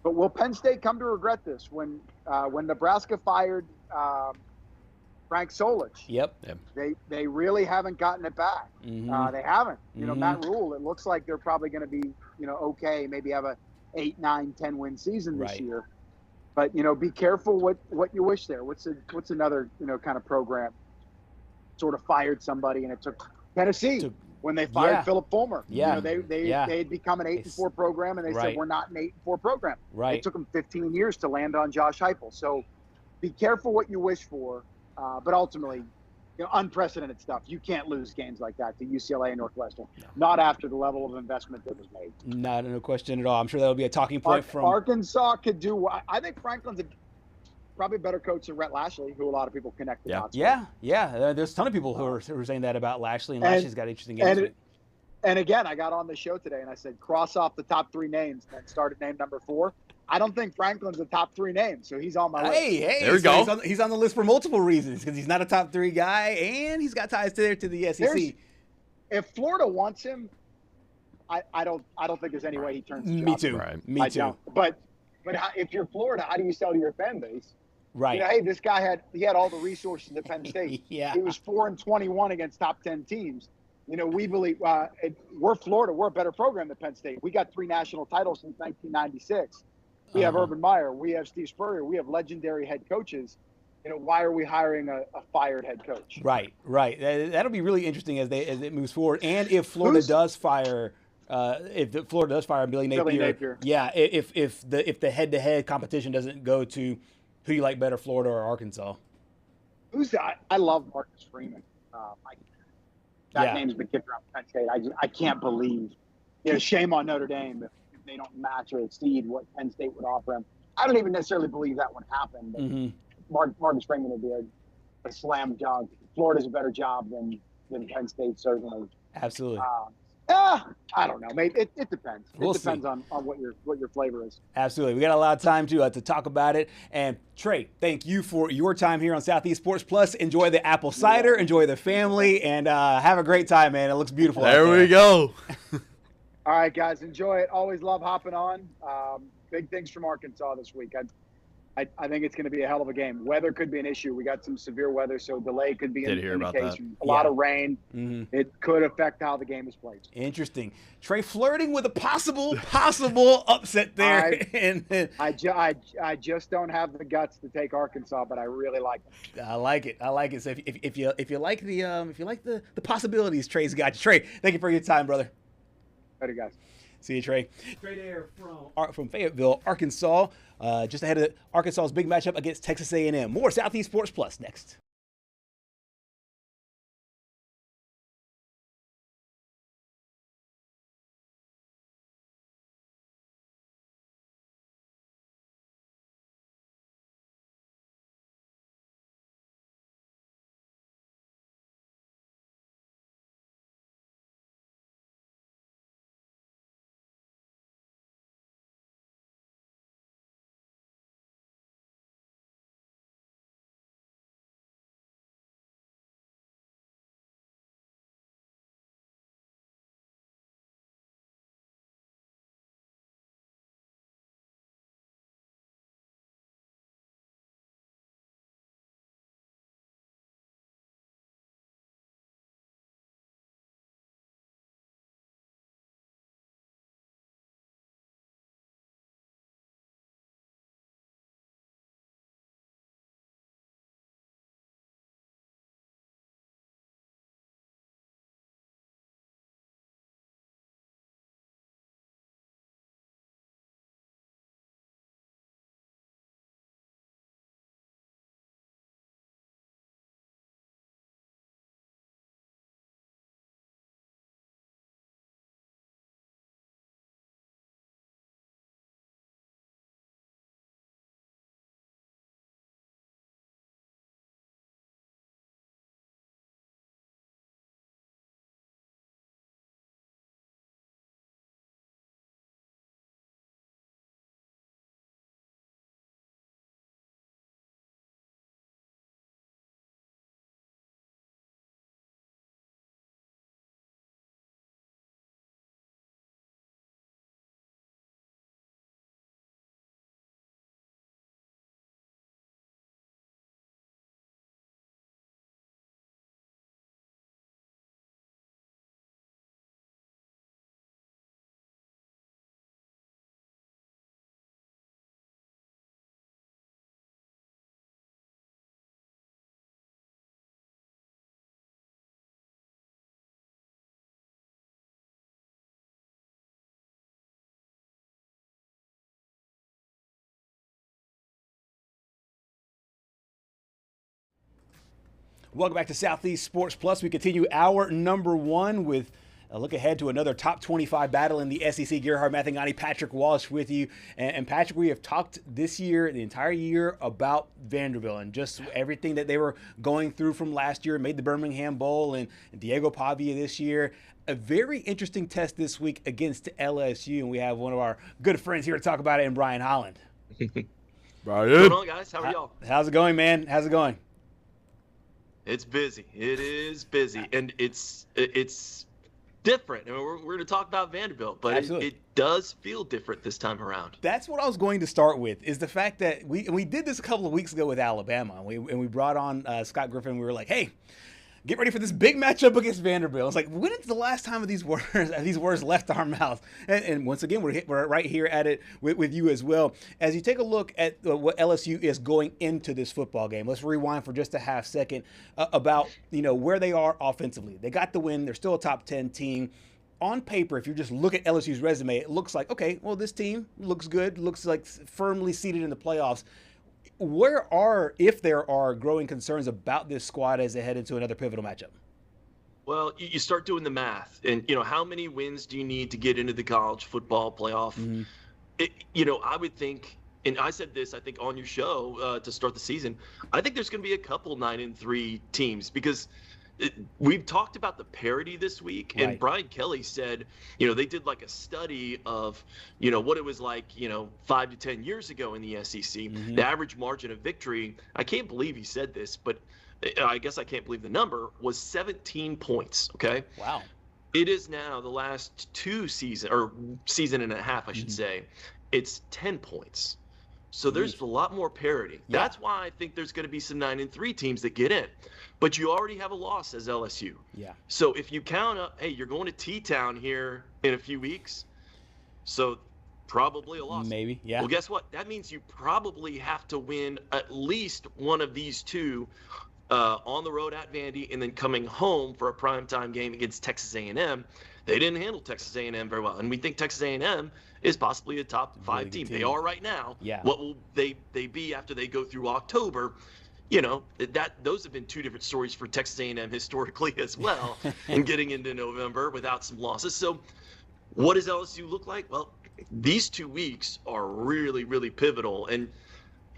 E: But will Penn State come to regret this when Nebraska fired Frank Solich?
B: Yep.
E: They really haven't gotten it back.
B: Mm-hmm.
E: They haven't. Matt Rule, it looks like they're probably going to be, okay, maybe have a 8, 9, 10 win season this year. But, be careful what you wish there. What's another, kind of program sort of fired somebody and it took Tennessee, when they fired Philip Fulmer.
B: Yeah.
E: They had become an 8-4 program, and they said, we're not an 8-4 program.
B: Right.
E: It took them 15 years to land on Josh Heupel. So be careful what you wish for, but ultimately, unprecedented stuff. You can't lose games like that to UCLA and Northwestern, not after the level of investment that was made.
B: No question at all. I'm sure that'll be a talking point from
E: Arkansas could do. I think Franklin's probably a better coach than Rhett Lashley, who a lot of people connect the dots with.
B: Yeah. There's a ton of people who are saying that about Lashley, and Lashley's got interesting games.
E: And again, I got on the show today and I said, cross off the top 3 names and start at name number 4. I don't think Franklin's a top 3 name, so he's on my list.
B: Hey,
C: there we go.
B: He's on the list for multiple reasons, because he's not a top 3 guy and he's got ties to the SEC.
E: If Florida wants him, I don't think there's any way he turns his
B: Me
E: job
B: too.
E: down.
B: Me too.
E: But if you're Florida, how do you sell to your fan base?
B: Right.
E: Hey, this guy had all the resources at Penn State.
B: Yeah.
E: He was 4-21 against top 10 teams. We believe we're Florida. We're a better program than Penn State. We got 3 national titles since 1996. We have Urban Meyer. We have Steve Spurrier. We have legendary head coaches. Why are we hiring a fired head coach?
B: Right. That'll be really interesting as it moves forward. And if Florida does fire, Florida does fire Billy Napier, if the head-to-head competition doesn't go to who you like better, Florida or Arkansas.
E: I love Marcus Freeman. That name's been kicked around Penn State. I can't believe. Shame on Notre Dame if they don't match or exceed what Penn State would offer him. I don't even necessarily believe that would happen. But Marcus Freeman would be a slam dunk. Florida's a better job than Penn State, certainly.
B: Absolutely.
E: I don't know. Maybe it depends.
B: We'll
E: it depends on what your flavor is.
B: Absolutely. We got a lot of time to talk about it. And Trey, thank you for your time here on Southeast Sports Plus. Enjoy the apple cider, enjoy the family, and have a great time, man. It looks beautiful.
C: There we go.
E: All right, guys, enjoy it. Always love hopping on. Big things from Arkansas this week. I think it's going to be a hell of a game. Weather could be an issue. We got some severe weather, so delay could be in the case. A lot of rain. It could affect how the game is played.
B: Interesting. Trey flirting with a possible upset there.
E: I just don't have the guts to take Arkansas, but I really like it.
B: I like it. So if you like the possibilities, Trey's got you. Trey, thank you for your time, brother.
E: Later, guys.
B: See you, Trey. Straight air from Fayetteville, Arkansas. Just ahead of Arkansas's big matchup against Texas A&M. More Southeast Sports Plus next. Welcome back to Southeast Sports Plus. We continue our number one with a look ahead to another top 25 battle in the SEC. Gerhard, Mathangani, Patrick Walsh with you. And Patrick, we have talked this year, the entire year, about Vanderbilt and just everything that they were going through from last year. Made the Birmingham Bowl and Diego Pavia this year. A very interesting test this week against LSU. And we have one of our good friends here to talk about it, and Brian Holland.
C: Brian.
G: What's going on, guys? How are y'all?
B: How's it going, man? How's it going?
G: It's busy. It is busy, and it's different. I mean, we're going to talk about Vanderbilt, but it does feel different this time around.
B: That's what I was going to start with, is the fact that we did this a couple of weeks ago with Alabama, and we brought on Scott Griffin. We were like, hey, get ready for this big matchup against Vanderbilt. It's like, when is the last time of these words left our mouths? And once again, we're right here at it with you as well. As you take a look at what LSU is going into this football game, let's rewind for just a half second about where they are offensively. They got the win. They're still a top 10 team. On paper, if you just look at LSU's resume, it looks like, okay, well, this team looks good, looks like firmly seated in the playoffs. If there are growing concerns about this squad as they head into another pivotal matchup?
G: Well, you start doing the math, and how many wins do you need to get into the college football playoff? Mm-hmm. I would think, and I said this, I think on your show to start the season, I think there's going to be a couple 9-3 teams, because we've talked about the parity this week, and Brian Kelly said, they did like a study of, what it was like, 5 to 10 years ago in the SEC. Mm-hmm. The average margin of victory, I can't believe he said this, but I guess I can't believe the number, was 17 points, okay?
B: Wow.
G: It is now the last season and a half, I should say, it's 10 points. So there's a lot more parity. Yeah. That's why I think there's going to be some 9-3 teams that get in. But you already have a loss as LSU.
B: Yeah.
G: So if you count up, hey, you're going to T-Town here in a few weeks, so probably a loss.
B: Maybe, yeah.
G: Well, guess what? That means you probably have to win at least one of these two on the road at Vandy, and then coming home for a primetime game against Texas A&M. They didn't handle Texas A&M very well, and we think Texas A&M is possibly a top 5 team. They are right now.
B: Yeah.
G: What will they be after they go through October? Those have been two different stories for Texas A&M historically as well, and getting into November without some losses. So what does LSU look like? Well, these 2 weeks are really, really pivotal. And,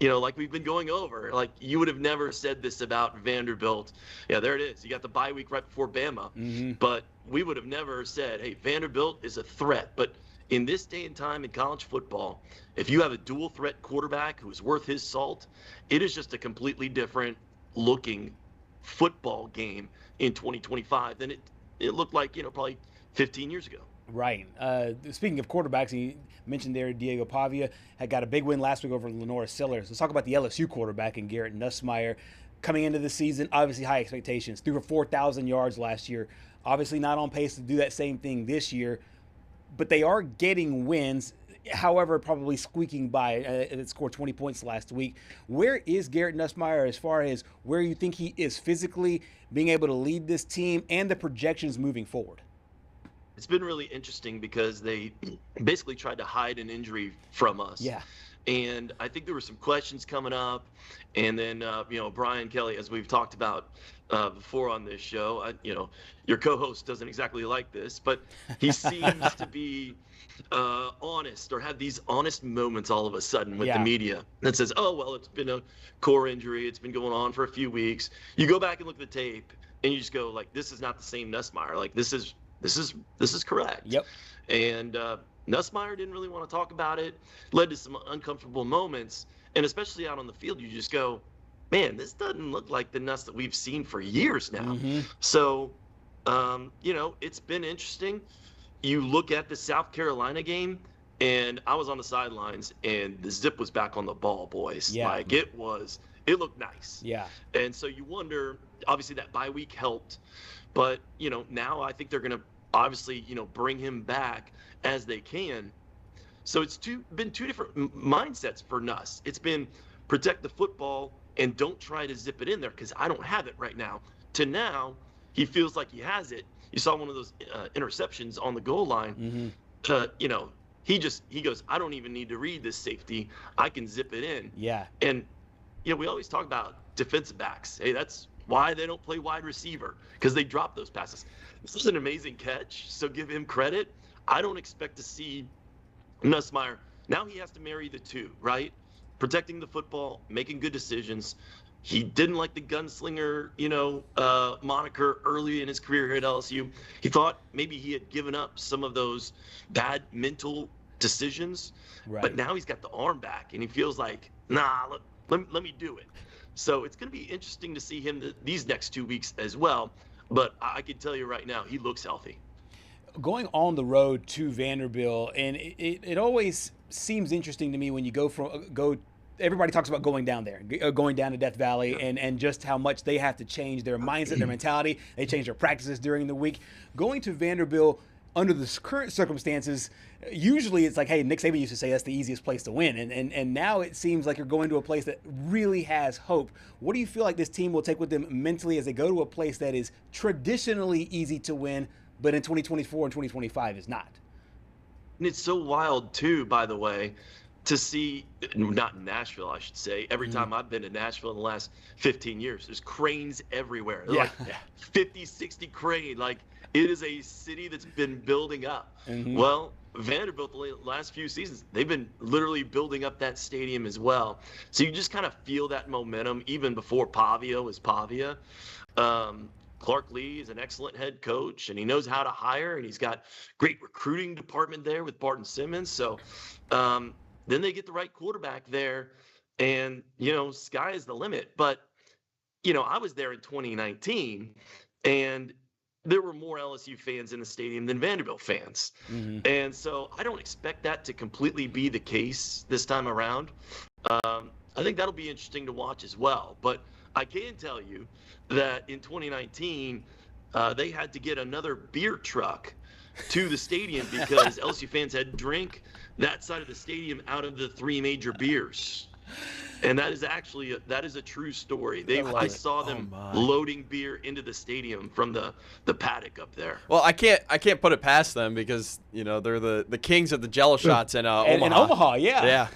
G: like we've been going over, like you would have never said this about Vanderbilt. Yeah, there it is. You got the bye week right before Bama. Mm-hmm. But we would have never said, hey, Vanderbilt is a threat. But in this day and time in college football, if you have a dual threat quarterback who is worth his salt, it is just a completely different looking football game in 2025 than it looked like, probably 15 years ago.
B: Right. Speaking of quarterbacks, you mentioned there Diego Pavia had got a big win last week over Lenora Sellers. Let's talk about the LSU quarterback and Garrett Nussmeier. Coming into the season, obviously high expectations. Threw for 4,000 yards last year. Obviously not on pace to do that same thing this year. But they are getting wins, however, probably squeaking by. It scored 20 points last week. Where is Gerhard Nussmeier as far as where you think he is physically, being able to lead this team, and the projections moving forward?
G: It's been really interesting because they basically tried to hide an injury from us.
B: Yeah.
G: And I think there were some questions coming up. And then, Brian Kelly, as we've talked about before on this show, your co-host doesn't exactly like this, but he seems to be honest, or have these honest moments all of a sudden with the media that says, oh, well, it's been a core injury. It's been going on for a few weeks. You go back and look at the tape and you just go like, this is not the same Nussmeier. Like this is correct.
B: Yep.
G: And Nussmeier didn't really want to talk about it. Led to some uncomfortable moments, and especially out on the field, you just go, man, this doesn't look like the Nuss that we've seen for years now. Mm-hmm. So, it's been interesting. You look at the South Carolina game, and I was on the sidelines, and the zip was back on the ball, boys.
B: Yeah.
G: Like it looked nice.
B: Yeah.
G: And so you wonder, obviously that bye week helped, but now I think they're going to obviously bring him back as they can. So it's been two different mindsets for Nuss. It's been protect the football and don't try to zip it in there because I don't have it right now. To now, he feels like he has it. You saw one of those interceptions on the goal line. Mm-hmm. He goes, I don't even need to read this safety. I can zip it in.
B: Yeah.
G: And we always talk about defensive backs. Hey, that's why they don't play wide receiver, because they drop those passes. This is an amazing catch, so give him credit. I don't expect to see Nussmeier. Now he has to marry the two, right? Protecting the football, making good decisions. He didn't like the gunslinger, moniker early in his career here at LSU. He thought maybe he had given up some of those bad mental decisions, right. But now he's got the arm back, and he feels like, nah, let me do it. So it's going to be interesting to see him these next 2 weeks as well. But I can tell you right now, he looks healthy.
B: Going on the road to Vanderbilt, and it always seems interesting to me when you go. Everybody talks about going down there, going down to Death Valley, and just how much they have to change their mindset, their mentality. They change their practices during the week. Going to Vanderbilt under the current circumstances, usually it's like, hey, Nick Saban used to say that's the easiest place to win. And now it seems like you're going to a place that really has hope. What do you feel like this team will take with them mentally as they go to a place that is traditionally easy to win, but in 2024 and 2025 is not?
G: And it's so wild, too, by the way, to see, not in Nashville, I should say. Every time I've been to Nashville in the last 15 years, there's cranes everywhere. Like 50, 60 crane. Like, it is a city that's been building up. Well, Vanderbilt, the last few seasons, they've been literally building up that stadium as well. So you just kind of feel that momentum even before Pavia was Pavia. Clark Lee is an excellent head coach, and he knows how to hire, and he's got great recruiting department there with Barton Simmons. So then they get the right quarterback there, and, sky is the limit. But, I was there in 2019, and there were more LSU fans in the stadium than Vanderbilt fans. And so I don't expect that to completely be the case this time around. I think that'll be interesting to watch as well. But I can tell you that in 2019, they had to get another beer truck to the stadium because LSU fans had to drink that side of the stadium out of the 3 major beers. And that is a true story. I saw them loading beer into the stadium from the paddock up there.
C: Well, I can't put it past them because they're the kings of the Jello shots in Omaha.
B: In Omaha, yeah.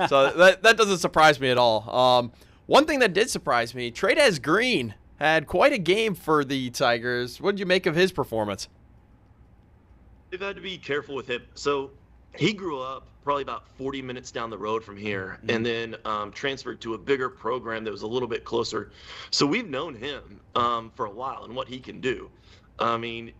C: So that doesn't surprise me at all. One thing that did surprise me, Trey'Dez Green had quite a game for the Tigers. What did you make of his performance?
G: They've had to be careful with him. So he grew up probably about 40 minutes down the road from here, and then transferred to a bigger program that was a little bit closer. So we've known him for a while and what he can do. I mean,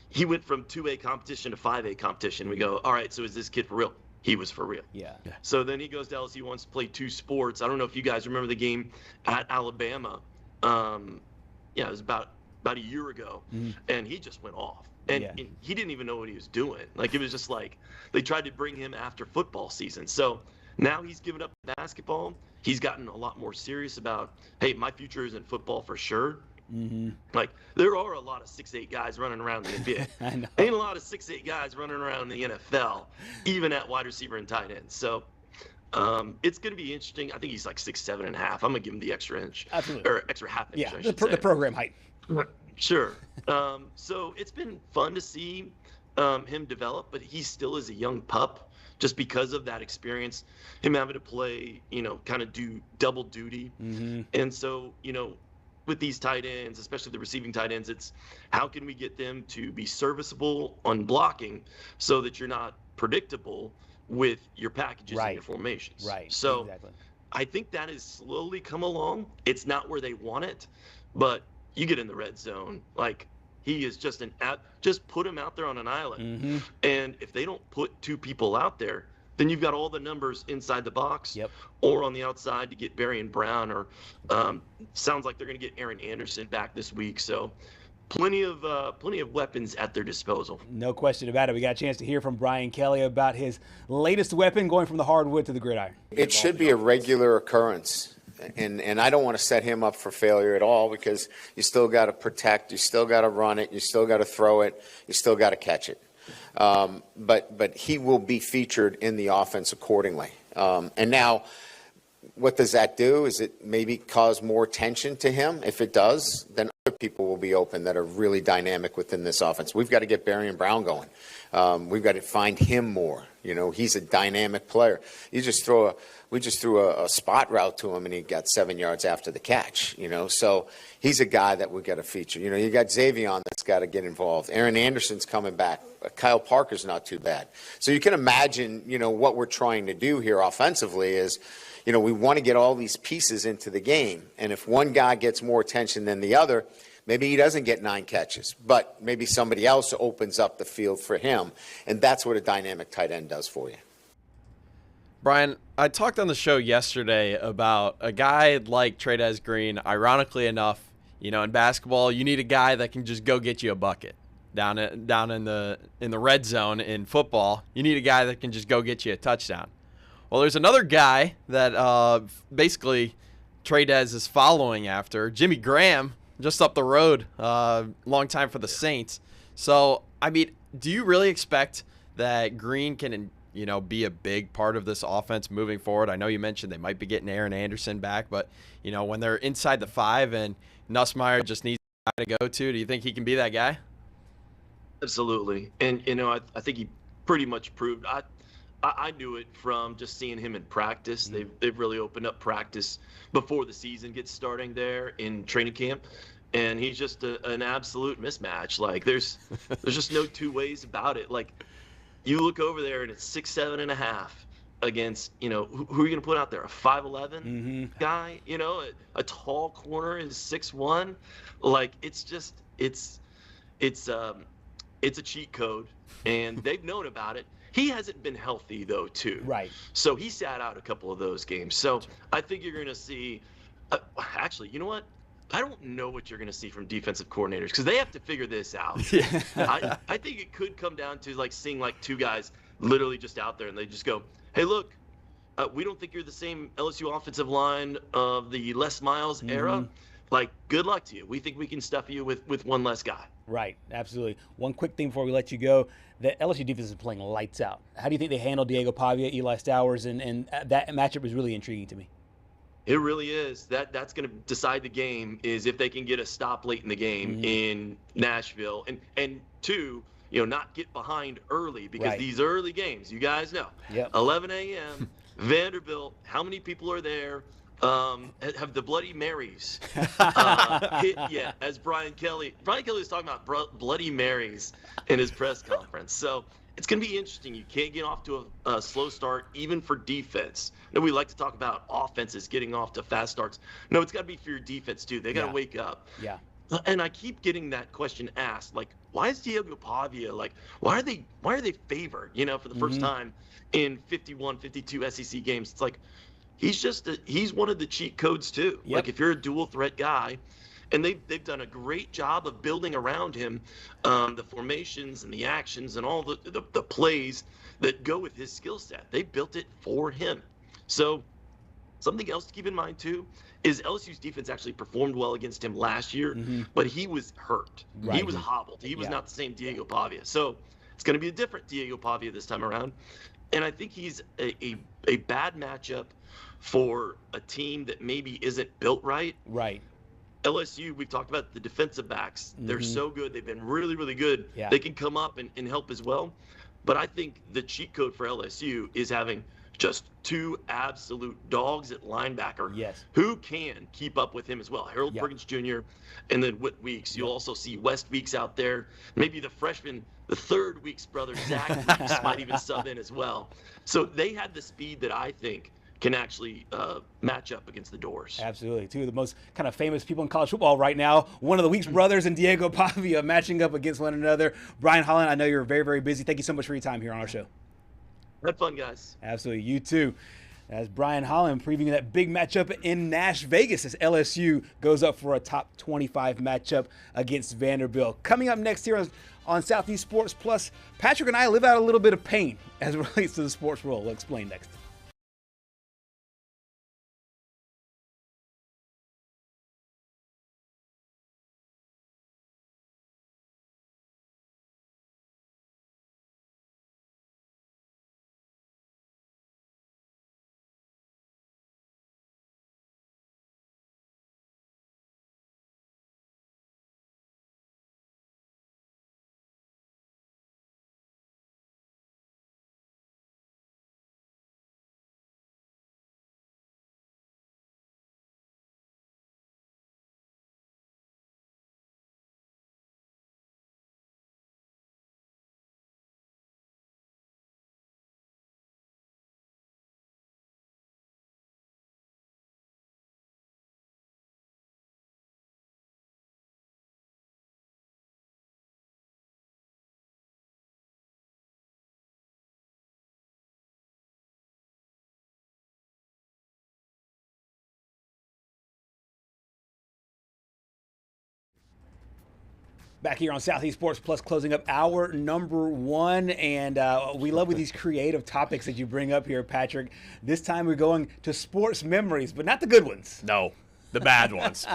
G: he went from 2A competition to 5A competition. We go, all right, so is this kid for real? He was for real. Yeah. So then he goes to LSU, wants to play 2 sports. I don't know if you guys remember the game at Alabama. It was about a year ago, and he just went off. And he didn't even know what he was doing. Like, it was just like they tried to bring him after football season. So now he's given up basketball. He's gotten a lot more serious about, hey, my future is in football for sure. Like, there are a lot of 6'8" guys running around in the NBA.
B: I know.
G: Ain't a lot of 6'8" guys running around in the NFL, even at wide receiver and tight end. So it's going to be interesting. I think he's like 6'7.5". I'm going to give him the extra inch.
B: Absolutely.
G: Or extra half inch,
B: Yeah, the program height.
G: Sure. So it's been fun to see him develop, but he still is a young pup just because of that experience, him having to play, kind of do double duty. And so, with these tight ends, especially the receiving tight ends, it's how can we get them to be serviceable on blocking so that you're not predictable with your packages and your formations.
B: Right.
G: So
B: exactly.
G: I think that has slowly come along. It's not where they want it, but you get in the red zone, like, he is just just put him out there on an island. And if they don't put 2 people out there, then you've got all the numbers inside the box or on the outside to get Berrien Brown, or sounds like they're going to get Aaron Anderson back this week. So plenty of weapons at their disposal.
B: No question about it. We got a chance to hear from Brian Kelly about his latest weapon, going from the hardwood to the gridiron.
H: It should be a regular occurrence. And I don't want to set him up for failure at all, because you still got to protect, you still got to run it, you still got to throw it, you still got to catch it. But he will be featured in the offense accordingly. And now, what does that do? Is it maybe cause more tension to him? If it does, then other people will be open that are really dynamic within this offense. We've got to get Berrien Brown going. We've got to find him more. He's a dynamic player. You just throw We just threw a spot route to him, and he got 7 yards after the catch, So he's a guy that we got to feature. You got Xavion that's got to get involved. Aaron Anderson's coming back. Kyle Parker's not too bad. So you can imagine, what we're trying to do here offensively is, we want to get all these pieces into the game. And if one guy gets more attention than the other, maybe he doesn't get 9 catches, but maybe somebody else opens up the field for him. And that's what a dynamic tight end does for you.
C: Brian, I talked on the show yesterday about a guy like Trey'Dez Green. Ironically enough, in basketball, you need a guy that can just go get you a bucket. Down in the red zone in football, you need a guy that can just go get you a touchdown. Well, there's another guy that basically Trey'Dez is following after, Jimmy Graham, just up the road, long time for the Saints. So, do you really expect that Green can be a big part of this offense moving forward? I know you mentioned they might be getting Aaron Anderson back, but, when they're inside the 5 and Nussmeier just needs a guy to go to, do you think he can be that guy?
G: Absolutely. And, I think he pretty much proved. I knew it from just seeing him in practice. They've really opened up practice before the season gets starting there in training camp. And he's just an absolute mismatch. Like, there's just no two ways about it. Like, you look over there and it's 6'7.5" against, who are you going to put out there? A 5'11" guy? A tall corner is 6'1". Like, it's a cheat code, and they've known about it. He hasn't been healthy, though, too.
B: Right.
G: So he sat out a couple of those games. So I think you're going to see actually, you know what? I don't know what you're going to see from defensive coordinators because they have to figure this out. I think it could come down to seeing 2 guys literally just out there, and they just go, hey, look, we don't think you're the same LSU offensive line of the Les Miles era. Good luck to you. We think we can stuff you with one less guy.
B: Right, absolutely. One quick thing before we let you go. The LSU defense is playing lights out. How do you think they handle Diego Pavia, Eli Stowers, and that matchup is really intriguing to me? It
G: really is. That's going to decide the game is if they can get a stop late in the game in Nashville. And 2, not get behind early because these early games, you guys know, 11 a.m., Vanderbilt, how many people are there? Have the Bloody Marys hit yet? As Brian Kelly was talking about Bloody Marys in his press conference. So it's going to be interesting. You can't get off to a slow start, even for defense. No, we like to talk about offenses getting off to fast starts. No, it's got to be for your defense too. They got to wake up. Yeah. And I keep getting that question asked, why is Diego Pavia why are they favored? For the first time in 51, 52 SEC games. It's he's one of the cheat codes too. Yep. If you're a dual threat guy, and they've done a great job of building around him, the formations and the actions and all the plays that go with his skill set. They built it for him. So something else to keep in mind too is LSU's defense actually performed well against him last year, but he was hurt. Right. He was hobbled. He was not the same Diego Pavia. So it's going to be a different Diego Pavia this time around. And I think he's a bad matchup for a team that maybe isn't built right. Right. LSU, we've talked about the defensive backs. They're so good. They've been really, really good. Yeah. They can come up and help as well. But I think the cheat code for LSU is having just 2 absolute dogs at linebacker who can keep up with him as well. Harold Perkins Jr. and then Whit Weeks. You'll also see West Weeks out there. Maybe the freshman, the 3rd Weeks brother, Zach Weeks, might even sub in as well. So they had the speed that I think can actually match up against the Doors. Absolutely. 2 of the most kind of famous people in college football right now. One of the Weeks brothers and Diego Pavia matching up against one another. Brian Holland, I know you're very, very busy. Thank you so much for your time here on our show. Had fun, guys. Absolutely. You too. As Brian Holland previewing that big matchup in Vegas as LSU goes up for a top 25 matchup against Vanderbilt. Coming up next here on Southeast Sports Plus, Patrick and I live out a little bit of pain as it relates to the sports world. We'll explain next.
B: Back here on Southeast Sports Plus, closing up hour number 1, and we love with these creative topics that you bring up here, Patrick. This time we're going to sports memories, but not the good ones.
C: No, the bad ones.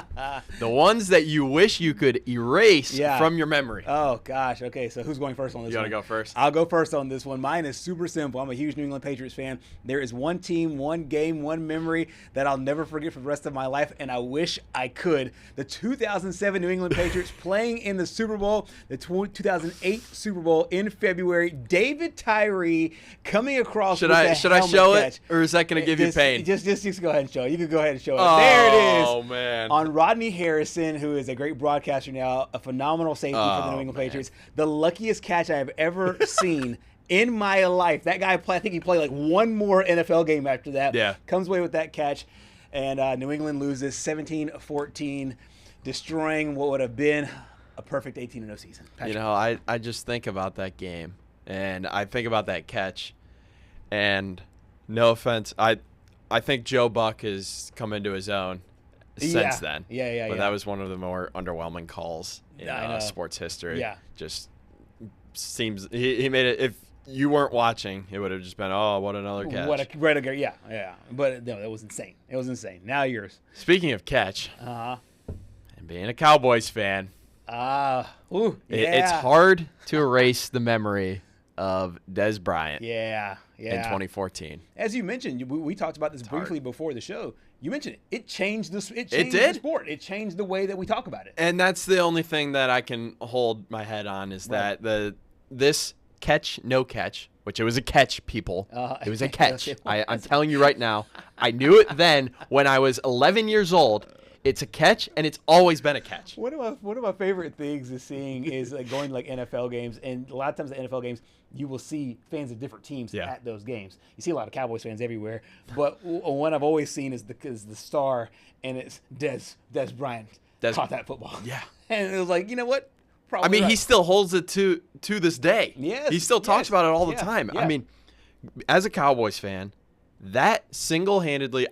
C: The ones that you wish you could erase from your memory.
B: Oh, gosh. Okay, so who's going first on this one?
C: You got to go first?
B: I'll go first on this one. Mine is super simple. I'm a huge New England Patriots fan. There is one team, one game, one memory that I'll never forget for the rest of my life, and I wish I could. The 2007 New England Patriots playing in the Super Bowl, the 2008 Super Bowl in February. David Tyree coming across
C: Should
B: with
C: I show
B: catch.
C: it, or is that going to give you pain?
B: Just go ahead and show it. You can go ahead and show it. There it is.
C: Oh, man.
B: On Rodney Harrison, who is a great broadcaster now, a phenomenal safety for the New England Patriots. The luckiest catch I have ever seen in my life. That guy, I think he played like one more NFL game after that.
C: Yeah.
B: Comes away with that catch. And New England loses 17-14, destroying what would have been a perfect 18-0 season. Patrick.
C: You know, I just think about that game, and I think about that catch, and no offense, I think Joe Buck has come into his own since then.
B: Yeah.
C: But that was one of the more underwhelming calls in sports history.
B: Yeah.
C: Just seems he made it. If you weren't watching, it would have just been, oh, what another catch.
B: Yeah. But no, that was insane. It was insane. Now yours.
C: Speaking of catch, and being a Cowboys fan,
B: it's
C: hard to erase the memory of Dez Bryant.
B: Yeah.
C: In 2014.
B: As you mentioned, we talked about this briefly before the show. You mentioned it. It changed the sport. It changed the way that we talk about it.
C: And that's the only thing that I can hold my head on is that this catch, no catch, which it was a catch, people. It was a catch. I'm telling you right now. I knew it then when I was 11 years old. It's a catch, and it's always been a catch.
B: One of my favorite things is seeing is going to like NFL games, and a lot of times at NFL games, you will see fans of different teams at those games. You see a lot of Cowboys fans everywhere, but one I've always seen is the star, and it's Dez Bryant caught that football.
C: Yeah,
B: and it was like, you know what? Probably
C: I mean, he still holds it to this day.
B: Yes,
C: he still talks about it all the time.
B: Yeah.
C: I mean, as a Cowboys fan, that single-handedly,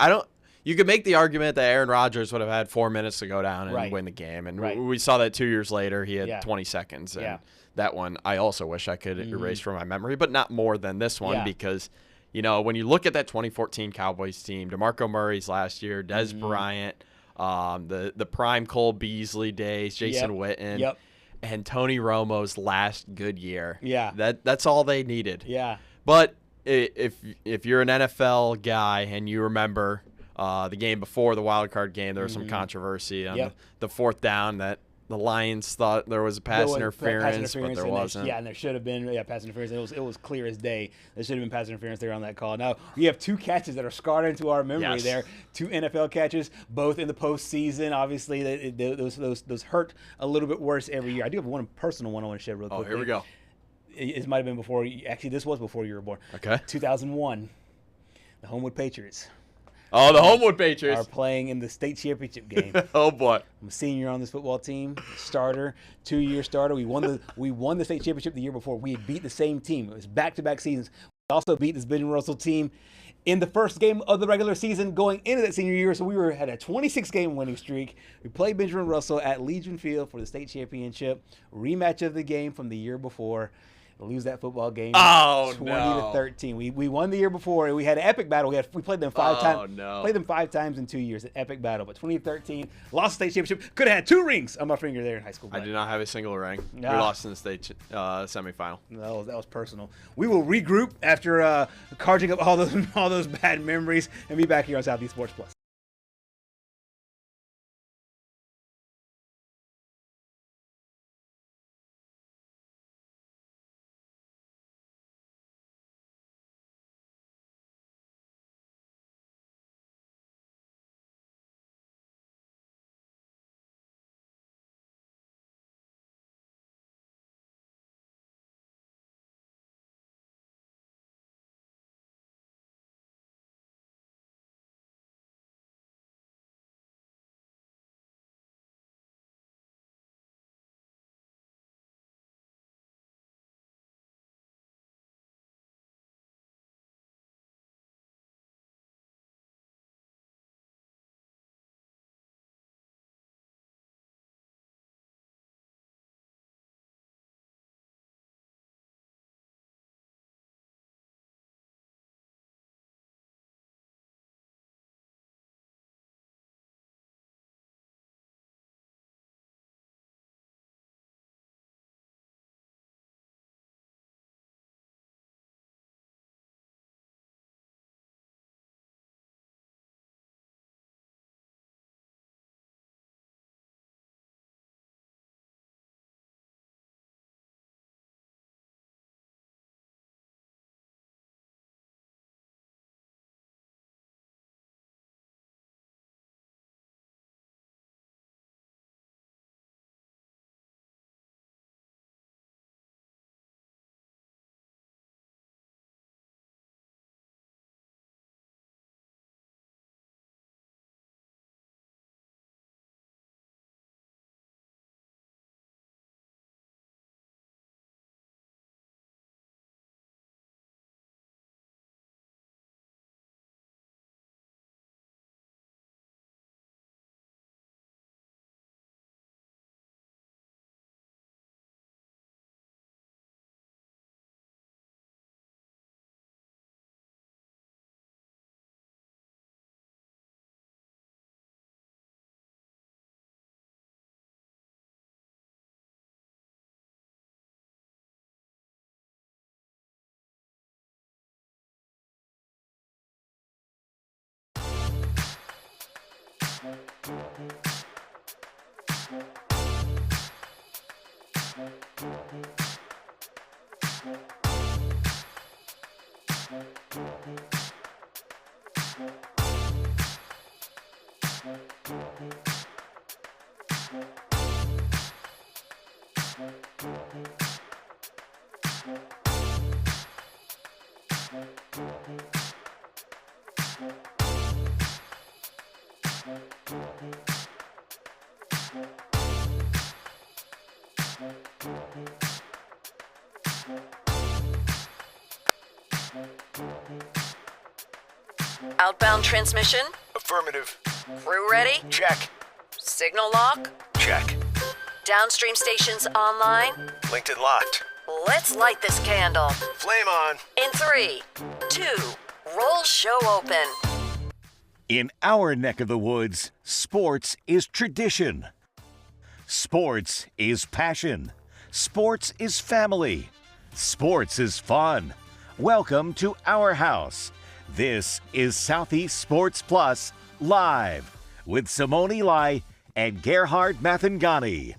C: you could make the argument that Aaron Rodgers would have had 4 minutes to go down and win the game. And we saw that 2 years later. He had 20 seconds. And that one I also wish I could erase from my memory, but not more than this one because, you know, when you look at that 2014 Cowboys team, DeMarco Murray's last year, Dez Bryant, the prime Cole Beasley days, Jason Witten, and Tony Romo's last good year.
B: Yeah.
C: That's all they needed.
B: Yeah.
C: But if you're an NFL guy and you remember – the game before the wild card game, there was some controversy on the fourth down that the Lions thought there was a pass interference, but there wasn't.
B: And there should have been pass interference. It was clear as day. There should have been pass interference there on that call. Now, we have two catches that are scarred into our memory there. Two NFL catches, both in the postseason. Obviously, those hurt a little bit worse every year. I do have one personal one I want to share real quick.
C: Oh, here we go.
B: It might have been before. Actually, this was before you were born.
C: Okay.
B: 2001, the Homewood Patriots.
C: Oh, the Homewood Patriots
B: are playing in the state championship game.
C: Oh boy!
B: I'm a senior on this football team, starter, 2-year starter. We won the state championship the year before. We had beat the same team. It was back-to-back seasons. We also beat this Benjamin Russell team in the first game of the regular season going into that senior year. So we had a 26-game winning streak. We played Benjamin Russell at Legion Field for the state championship. Rematch of the game from the year before. Lose that football game. 20-13. We won the year before. We had an epic battle. We played them 5 times. Played them 5 times in 2 years. An epic battle. But 2013, lost the state championship. Could have had 2 rings on my finger there in high school.
C: I did not have a single ring. We lost in the state semifinal.
B: That was personal. We will regroup after carting up all those bad memories and be back here on Southeast Sports Plus.
I: Outbound transmission?
J: Affirmative.
I: Crew ready?
J: Check.
I: Signal lock?
J: Check.
I: Downstream stations online?
J: Linked and locked.
I: Let's light this candle.
J: Flame on.
I: In 3, 2, roll show open.
A: In our neck of the woods, sports is tradition. Sports is passion. Sports is family. Sports is fun. Welcome to our house. This is Southeast Sports Plus Live with Simone Eli and Gerhard Mathangani.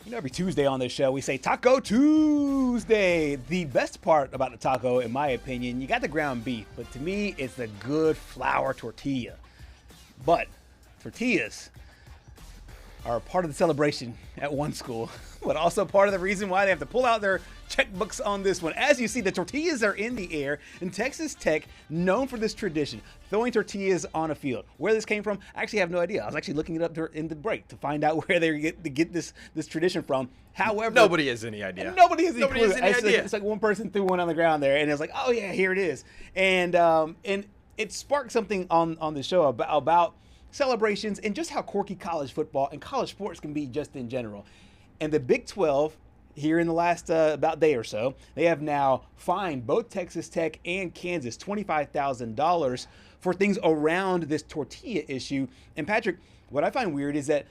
B: You know, every Tuesday on this show, we say Taco Tuesday. The best part about the taco, in my opinion, you got the ground beef, but to me, it's the good flour tortilla. But tortillas are part of the celebration at one school, but also part of the reason why they have to pull out their checkbooks on this one. As you see, the tortillas are in the air, and Texas Tech, known for this tradition, throwing tortillas on a field. Where this came from, I actually have no idea. I was actually looking it up in the break to find out where they get this tradition from. However,
C: Nobody has any idea.
B: Nobody has any clue.
C: idea.
B: It's like one person threw one on the ground there, and it's like, oh yeah, here it is. And it sparked something on the show about celebrations and just how quirky college football and college sports can be just in general. And the Big 12, here in the last about day or so, they have now fined both Texas Tech and Kansas $25,000 for things around this tortilla issue. And Patrick, what I find weird is that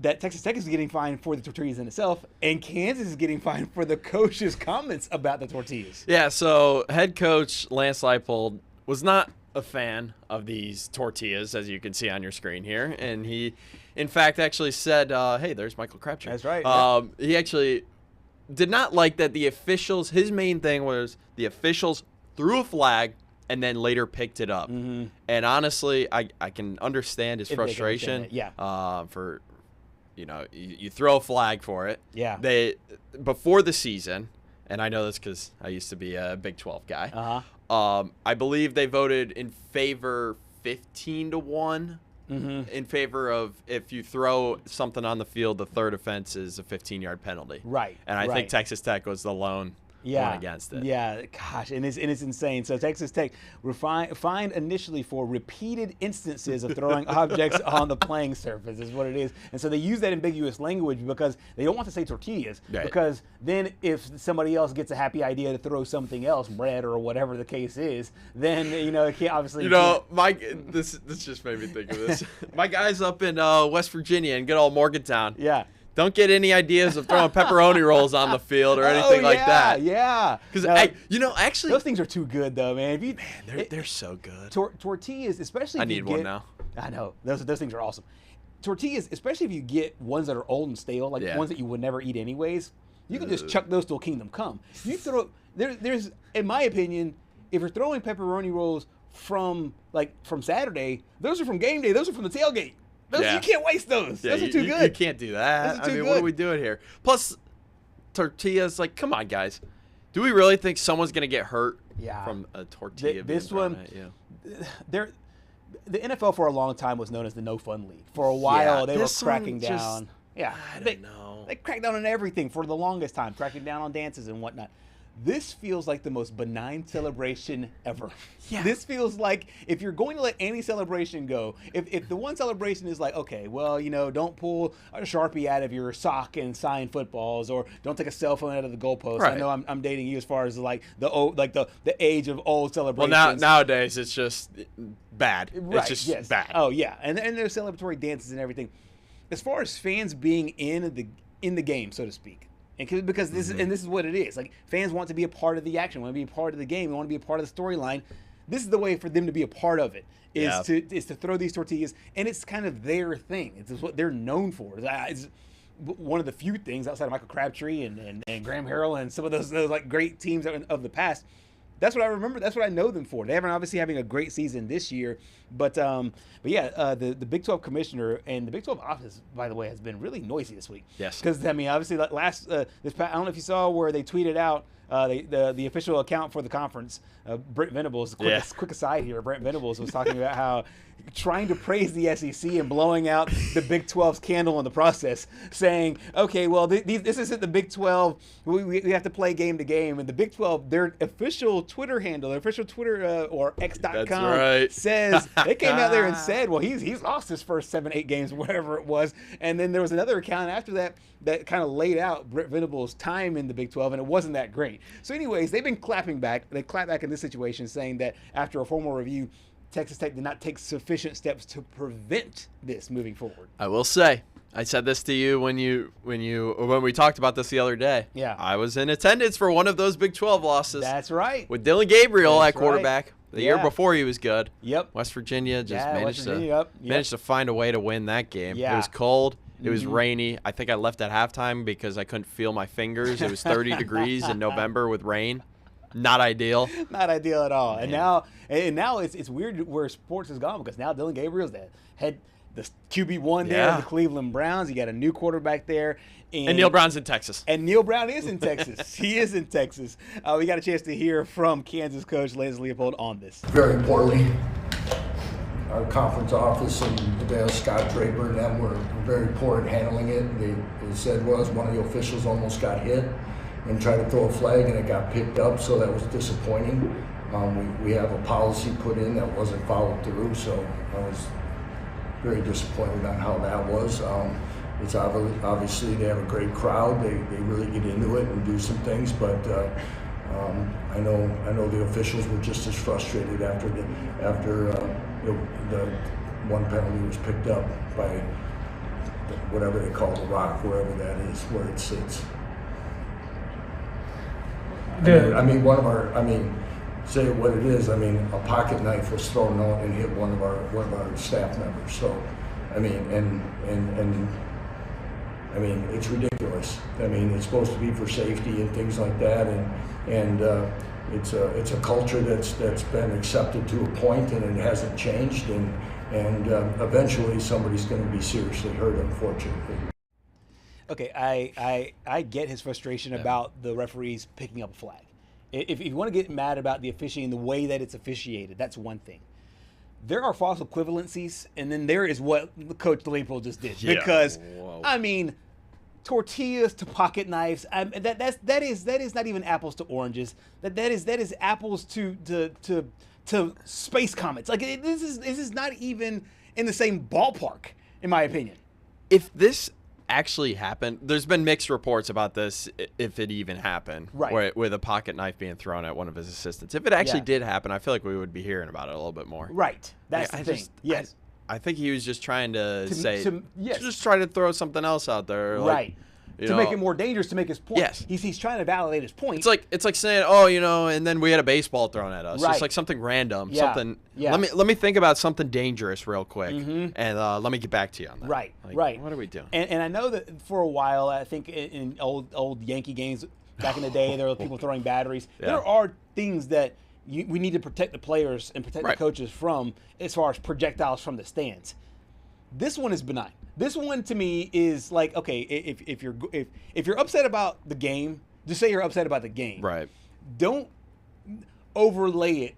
B: Texas Tech is getting fined for the tortillas in itself, and Kansas is getting fined for the coach's comments about the tortillas.
C: Yeah, so head coach Lance Leipold was not a fan of these tortillas, as you can see on your screen here. And he, in fact, actually said, hey, there's Michael Crabtree.
B: That's right.
C: He actually did not like that the officials, his main thing was the officials threw a flag and then later picked it up. Mm-hmm. And honestly, I can understand his frustration. For, you throw a flag for it.
B: Yeah.
C: Before the season, and I know this because I used to be a Big 12 guy.
B: Uh-huh.
C: I believe they voted in favor 15-1 in favor of if you throw something on the field, the third offense is a 15-yard penalty.
B: Right.
C: And I think Texas Tech was the lone one against it.
B: Yeah, gosh, and it's insane. So Texas Tech fined initially for repeated instances of throwing objects on the playing surface is what it is. And so they use that ambiguous language because they don't want to say tortillas, because then if somebody else gets a happy idea to throw something else, bread or whatever the case is, then it can't obviously.
C: This just made me think of this. My guys up in West Virginia and good old Morgantown.
B: Yeah.
C: Don't get any ideas of throwing pepperoni rolls on the field or anything like that.
B: Yeah,
C: because actually,
B: those things are too good though, man.
C: They're so good.
B: Tortillas, especially.
C: I need one now.
B: I know those things are awesome. Tortillas, especially if you get ones that are old and stale, like ones that you would never eat anyways. You can just chuck those till kingdom come. You throw there's, in my opinion, if you're throwing pepperoni rolls from Saturday, those are from game day. Those are from the tailgate. You can't waste those. Those are too good.
C: You can't do that. What are we doing here? Plus, tortillas, come on, guys. Do we really think someone's going to get hurt from a tortilla?
B: This one, the NFL for a long time was known as the no fun league. For a while, they were cracking down. I don't know. They cracked down on everything for the longest time, cracking down on dances and whatnot. This feels like the most benign celebration ever. Yeah. This feels like if you're going to let any celebration go, if the one celebration is like, okay, well, don't pull a Sharpie out of your sock and sign footballs, or don't take a cell phone out of the goalpost. Right. I know I'm dating you as far as the age of old celebrations.
C: Well, nowadays it's just bad.
B: Right.
C: It's just bad.
B: Oh yeah, and there's celebratory dances and everything. As far as fans being in the game, so to speak. Because this is what it is. Fans want to be a part of the action, want to be a part of the game, want to be a part of the storyline. This is the way for them to be a part of it. Is to throw these tortillas, and it's kind of their thing. It's what they're known for. It's one of the few things outside of Michael Crabtree and Graham Harrell and some of those great teams of the past. That's what I remember. That's what I know them for. They haven't obviously having a great season this year, But yeah, the Big 12 commissioner and the Big 12 office, by the way, has been really noisy this week.
C: Yes.
B: Because I mean, obviously, I don't know if you saw where they tweeted out the official account for the conference. Brent Venables, quick aside here, Brent Venables was talking about how trying to praise the SEC and blowing out the Big 12's candle in the process, saying, okay, well, this isn't the Big 12. We have to play game to game. And the Big 12, their official Twitter handle, their official Twitter or X.com says, they came out there and said, well, he's lost his first 7-8 games, whatever it was. And then there was another account after that kind of laid out Brent Venables' time in the Big 12, and it wasn't that great. So anyways, they've been clapping back. They clapped back in this situation, saying that after a formal review, Texas Tech did not take sufficient steps to prevent this moving forward.
C: I will say, I said this to you when we talked about this the other day.
B: Yeah.
C: I was in attendance for one of those Big 12 losses.
B: That's right.
C: With Dylan Gabriel at quarterback.
B: Right.
C: The year before he was good.
B: Yep.
C: West Virginia just managed to find a way to win that game.
B: Yeah.
C: It was cold. It was rainy. I think I left at halftime because I couldn't feel my fingers. It was 30 degrees in November with rain. Not ideal.
B: Not ideal at all. And now it's weird where sports has gone, because now Dylan Gabriel's the QB1 there of the Cleveland Browns. You got a new quarterback there.
C: And Neil Brown's in Texas.
B: And Neil Brown is in Texas. He is in Texas. We got a chance to hear from Kansas coach Lance Leopold on this.
K: Very importantly, our conference office and Scott Draper and them were very poor at handling it. They said one of the officials almost got hit and tried to throw a flag, and it got picked up, so that was disappointing. We have a policy put in that wasn't followed through, so I was very disappointed on how that was. It's obviously they have a great crowd. They really get into it and do some things, but I know the officials were just as frustrated after the one penalty was picked up by whatever they call the rock, wherever that is, where it sits. Say what it is. A pocket knife was thrown out and hit one of our staff members. So, it's ridiculous. It's supposed to be for safety and things like that, and it's a culture that's been accepted to a point, and it hasn't changed, and eventually somebody's going to be seriously hurt, unfortunately.
B: Okay, I get his frustration about the referees picking up a flag. If you want to get mad about the officiating, the way that it's officiated, that's one thing. There are false equivalencies, and then there is what Coach Leopold just did.
C: Yeah.
B: Because, tortillas to pocket knives, that is not even apples to oranges. That is apples to space comets. Like this is not even in the same ballpark, in my opinion.
C: If this actually happened, there's been mixed reports about this, if it even happened,
B: right,
C: with a pocket knife being thrown at one of his assistants. If it actually did happen, I feel like we would be hearing about it a little bit more.
B: Right. That's the thing. Yes.
C: I think he was just trying to just try to throw something else out there.
B: Right. To make it more dangerous, to make his point.
C: Yes.
B: He's trying to validate his point.
C: It's like saying, and then we had a baseball thrown at us. Right. Just like something random.
B: Yeah.
C: Something.
B: Yeah.
C: Let me think about something dangerous real quick, and let me get back to you on that.
B: Right.
C: Like,
B: right.
C: What are we doing?
B: And I know that for a while, I think in old Yankee games back in the day, there were people throwing batteries. Yeah. There are things that we need to protect the players and protect the coaches from, as far as projectiles from the stands. This one is benign. This one to me is like, okay, if you're upset about the game, just say you're upset about the game.
C: Right.
B: Don't overlay it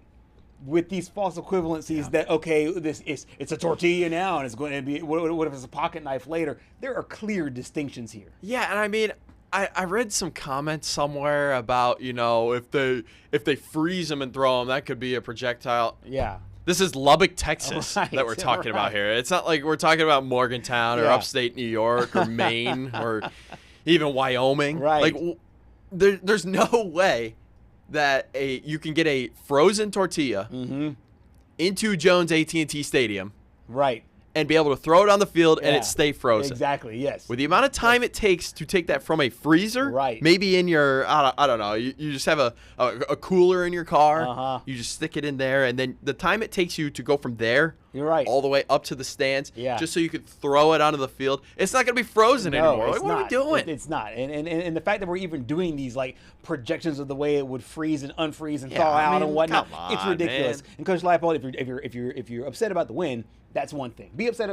B: with these false equivalencies that, okay, it's a tortilla now and it's going to be, what if it's a pocket knife later? There are clear distinctions here.
C: Yeah, and I read some comments somewhere about, if they freeze them and throw them, that could be a projectile.
B: Yeah.
C: This is Lubbock, Texas that we're talking about here. It's not like we're talking about Morgantown or upstate New York or Maine or even Wyoming.
B: Right.
C: Like, there's no way that you can get a frozen tortilla into Jones AT&T Stadium.
B: Right.
C: And be able to throw it on the field and it stay frozen.
B: Exactly, yes.
C: With the amount of time it takes to take that from a freezer, maybe in your, I don't know, you just have a cooler in your car, you just stick it in there, and then the time it takes you to go from there
B: You're right.
C: all the way up to the stands,
B: Yeah.
C: just so you could throw it onto the field. It's not going to be frozen anymore.
B: It's
C: Like, what
B: not.
C: are we doing?
B: It's not. And the fact that we're even doing these like projections of the way it would freeze and unfreeze and
C: Yeah,
B: thaw
C: I
B: out
C: mean,
B: and whatnot,
C: come
B: it's
C: on,
B: ridiculous.
C: man.
B: And Coach Leipold, if you're upset about the win, that's one thing. Upset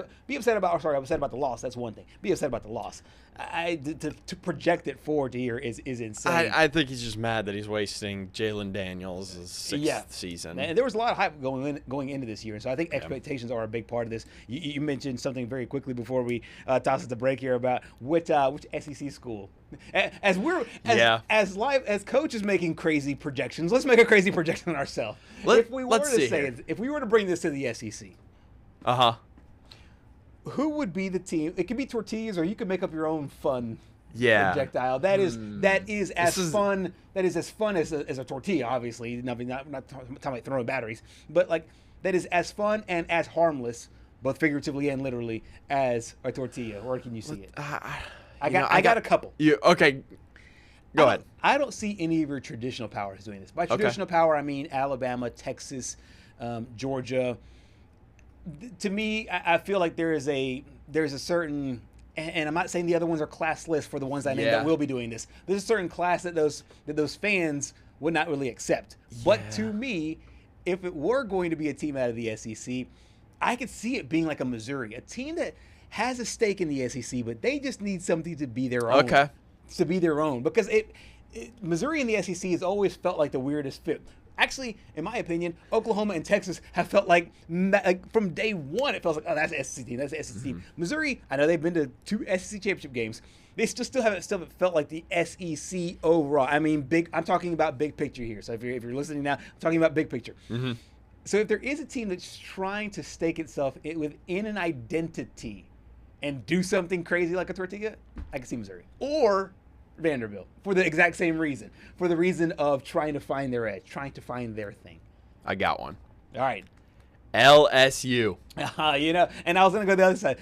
B: about the loss. That's one thing. Be upset about the loss. To project it forward to here is insane.
C: I think he's just mad that he's wasting Jalen Daniels' sixth season.
B: And there was a lot of hype going into this year, and so I think expectations are a big part of this. You mentioned something very quickly before we toss it to break here about which SEC school. As Coach is making crazy projections, let's make a crazy projection on ourselves. If we were to bring this to the SEC. Who would be the team? It could be Tortillas, or you could make up your own fun projectile. That is as fun as a tortilla. Obviously, not talking about throwing batteries, but like that is as fun and as harmless, both figuratively and literally, as a tortilla. Or can you see it? I got a couple.
C: Okay. Go ahead.
B: I don't see any of your traditional powers doing this. By traditional power, I mean Alabama, Texas, Georgia. To me, I feel like there's a certain, and I'm not saying the other ones are classless for the ones I named that will be doing this. There's a certain class that those fans would not really accept. But to me, if it were going to be a team out of the SEC, I could see it being like a Missouri, a team that has a stake in the SEC, but they just need something to be their own.
C: Okay.
B: To be their own, because Missouri and the SEC has always felt like the weirdest fit. Actually, in my opinion, Oklahoma and Texas have felt like from day one, it feels like, oh, that's the SEC team. That's the SEC team. Missouri, I know they've been to 2 SEC championship games. They still haven't felt like the SEC overall. I mean, I'm talking about big picture here. So if you're listening now, I'm talking about big picture. Mm-hmm. So if there is a team that's trying to stake itself within an identity and do something crazy like a tortilla, I can see Missouri. Or Vanderbilt, for the exact same reason, for the reason of trying to find their edge, trying to find their thing.
C: I got one.
B: All right.
C: LSU.
B: And I was gonna go the other side.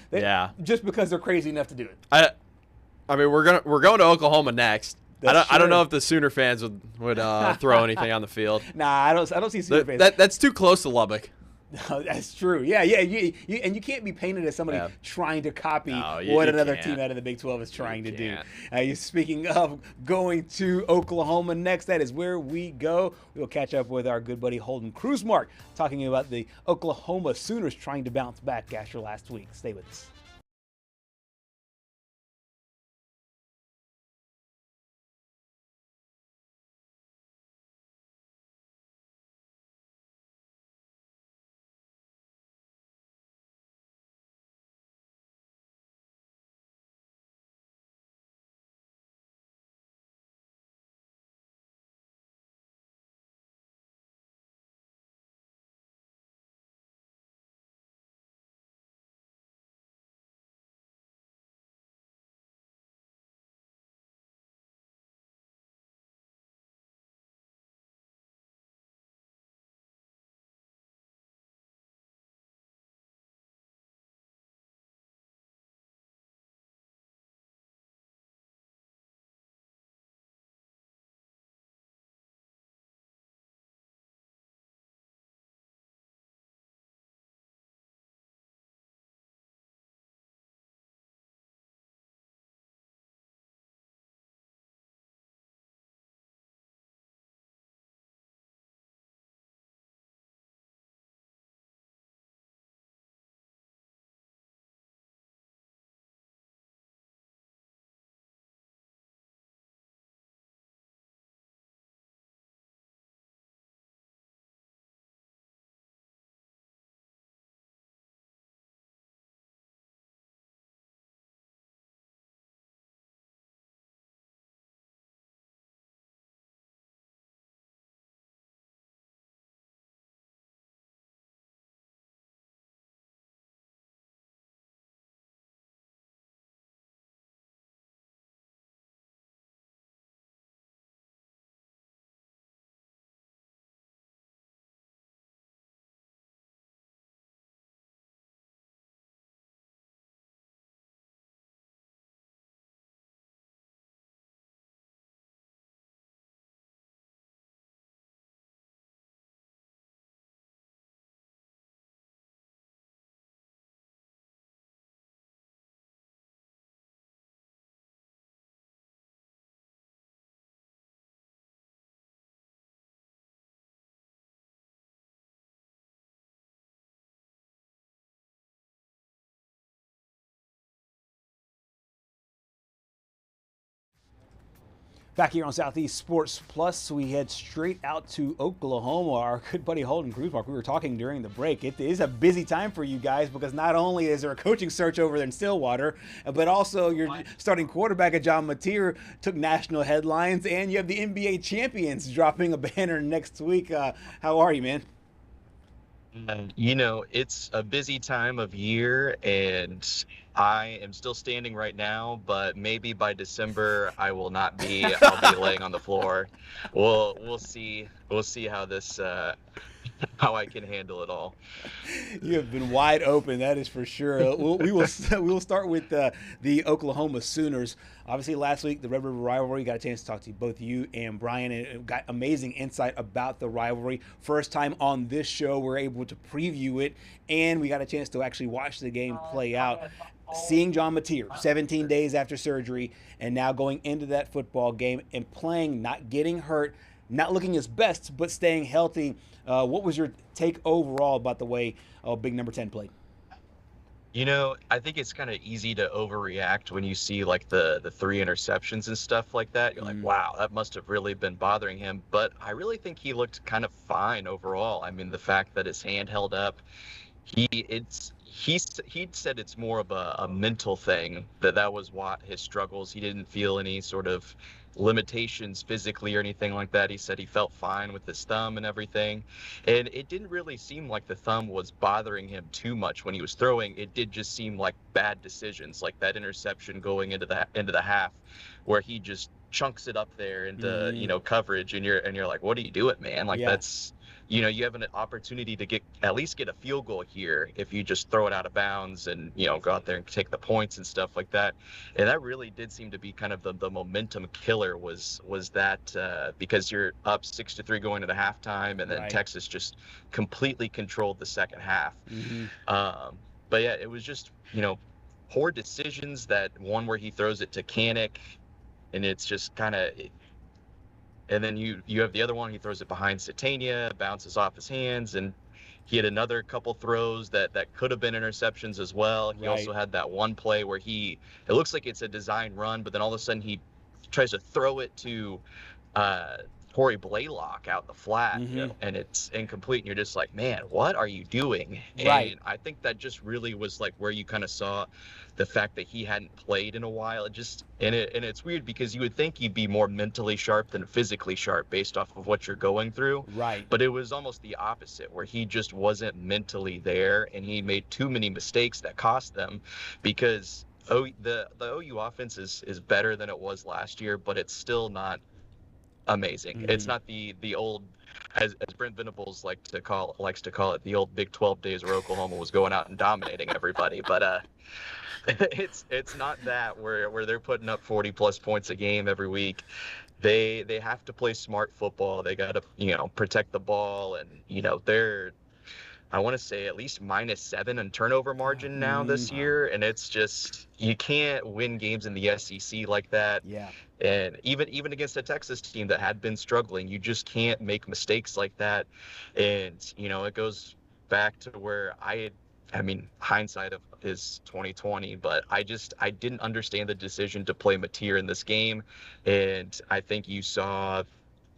B: Just because they're crazy enough to do it.
C: I mean, we're going to Oklahoma next. I don't know if the Sooner fans would throw anything on the field.
B: Nah, I don't see Sooner fans.
C: That's too close to Lubbock.
B: No, that's true. Yeah. You can't be painted as somebody trying to copy what another team out of the Big 12 is trying to do. Speaking of going to Oklahoma next, that is where we go. We will catch up with our good buddy Holden Kruzmark talking about the Oklahoma Sooners trying to bounce back after last week. Stay with us. Back here on Southeast Sports Plus, we head straight out to Oklahoma. Our good buddy Holden Cruzmark, we were talking during the break. It is a busy time for you guys because not only is there a coaching search over there in Stillwater, but also your starting quarterback at John Mateer took national headlines, and you have the NBA champions dropping a banner next week. How are you, man?
L: You know, it's a busy time of year, and I am still standing right now, but maybe by December I will not be. I'll be laying on the floor. We'll see. We'll see how this how I can handle it all.
B: You have been wide open, that is for sure. We will start with the Oklahoma Sooners. Obviously, last week, the Red River rivalry, got a chance to talk to both you and Brian, and got amazing insight about the rivalry. First time on this show, we're able to preview it, and we got a chance to actually watch the game play out. Seeing John Mateer 17 days after surgery, and now going into that football game and playing, not getting hurt, not looking his best, but staying healthy. What was your take overall about the way Big Number 10 played?
L: You know, I think it's kind of easy to overreact when you see like the 3 interceptions and stuff like that. You're like, wow, that must have really been bothering him. But I really think he looked kind of fine overall. I mean, the fact that his hand held up, he said it's more of a mental thing, that was what his struggles. He didn't feel any sort of limitations physically or anything like that. He said he felt fine with his thumb and everything, and it didn't really seem like the thumb was bothering him too much when he was throwing. It did just seem like bad decisions, like that interception going into the half where he just chunks it up there into coverage, and you're like, what are you doing, man? Like, that's, you have an opportunity to at least get a field goal here if you just throw it out of bounds and, go out there and take the points and stuff like that. And that really did seem to be kind of the momentum killer was that because you're up 6-3 going to the halftime, and then Texas just completely controlled the second half. But yeah, it was just, poor decisions. That one where he throws it to Kanik, and it's just kind of, and then you have the other one, he throws it behind Satania, bounces off his hands, and he had another couple throws that could have been interceptions as well. He also had that one play where it looks like it's a design run, but then all of a sudden he tries to throw it to Corey Blaylock out the flat, and it's incomplete, and you're just like, man, what are you doing? And I think that just really was like where you kind of saw the fact that he hadn't played in a while. And it's weird because you would think he'd be more mentally sharp than physically sharp based off of what you're going through. But it was almost the opposite, where he just wasn't mentally there, and he made too many mistakes that cost them, because the OU offense is better than it was last year, but it's still not amazing. It's not the old, as Brent Venables likes to call it, the old Big 12 days where Oklahoma was going out and dominating everybody. But it's not that where they're putting up 40 plus points a game every week. They have to play smart football. They got to protect the ball, and they're, I want to say, at least -7 in turnover margin now this year, and it's just, you can't win games in the SEC like that. And even against a Texas team that had been struggling, you just can't make mistakes like that. And it goes back to where I mean, hindsight is 2020, but I didn't understand the decision to play Mateer in this game, and I think you saw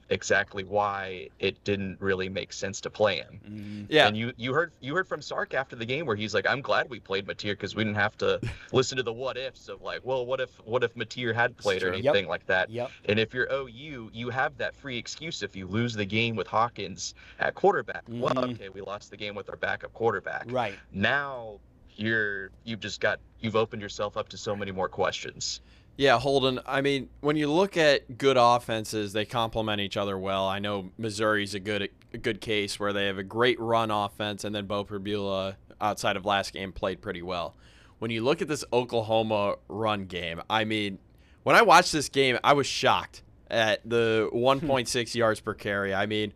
L: exactly why it didn't really make sense to play him. And you heard from Sark after the game where he's like, I'm glad we played Mateer because we didn't have to listen to the what ifs of like, well, what if Mateer had played or anything like that. And if you're OU, you have that free excuse if you lose the game with Hawkins at quarterback. Well, okay, we lost the game with our backup quarterback. Now you've opened yourself up to so many more questions.
C: Yeah, Holden, I mean, when you look at good offenses, they complement each other well. I know Missouri's a good case where they have a great run offense, and then Bo Perbula, outside of last game, played pretty well. When you look at this Oklahoma run game, I mean, when I watched this game, I was shocked at the 1.6 yards per carry. I mean,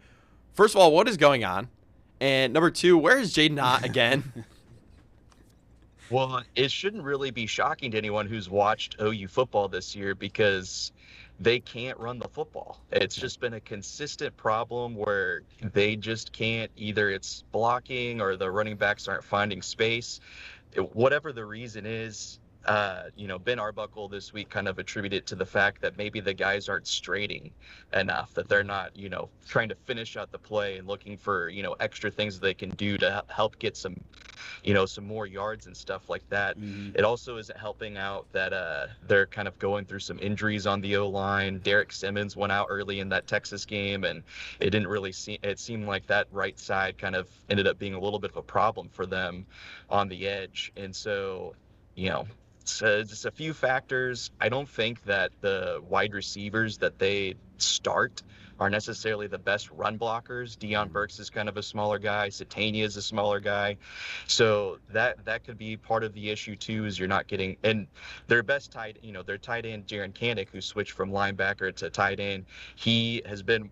C: first of all, what is going on? And number two, where is Jaden Ott again?
L: Well, it shouldn't really be shocking to anyone who's watched OU football this year, because they can't run the football. It's just been a consistent problem where they just can't. Either it's blocking or the running backs aren't finding space. Whatever the reason is, Ben Arbuckle this week kind of attributed it to the fact that maybe the guys aren't straighting enough, that they're not, trying to finish out the play and looking for, extra things that they can do to help get some more yards and stuff like that. It also isn't helping out that they're kind of going through some injuries on the O-line. Derek Simmons went out early in that Texas game, and it didn't really it seemed like that right side kind of ended up being a little bit of a problem for them on the edge. And so, so just a few factors. I don't think that the wide receivers that they start are necessarily the best run blockers. Deion Burks is kind of a smaller guy. Satania is a smaller guy. So that could be part of the issue too, is you're not getting, and their best tight, their tight end, Jaron Kanik, who switched from linebacker to tight end, he has been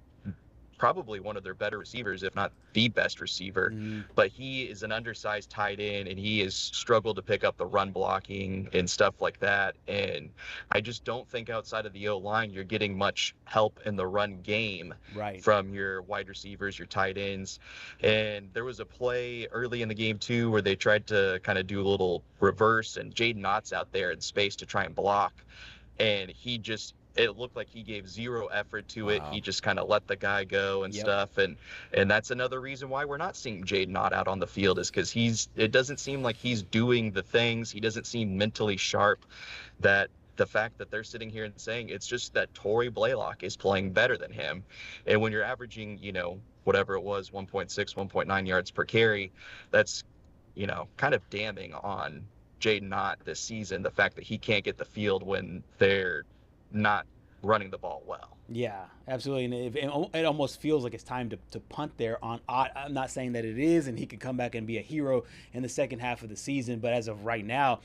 L: probably one of their better receivers, if not the best receiver, but he is an undersized tight end, and he has struggled to pick up the run blocking and stuff like that. And I just don't think outside of the O-line you're getting much help in the run game from your wide receivers, your tight ends. And there was a play early in the game too where they tried to kind of do a little reverse, and Jaden Knott's out there in space to try and block, and it looked like he gave zero effort to it. He just kind of let the guy go and stuff. And that's another reason why we're not seeing Jaden Knott out on the field, is because it doesn't seem like he's doing the things. He doesn't seem mentally sharp. That the fact that they're sitting here and saying it's just that Torrey Blaylock is playing better than him. And when you're averaging, whatever it was, 1.6, 1.9 yards per carry, that's, kind of damning on Jaden Knott this season. The fact that he can't get the field when they're not running the ball well.
B: Yeah, absolutely. And it almost feels like it's time to punt there on Ott. I'm not saying that it is, and he could come back and be a hero in the second half of the season. But as of right now,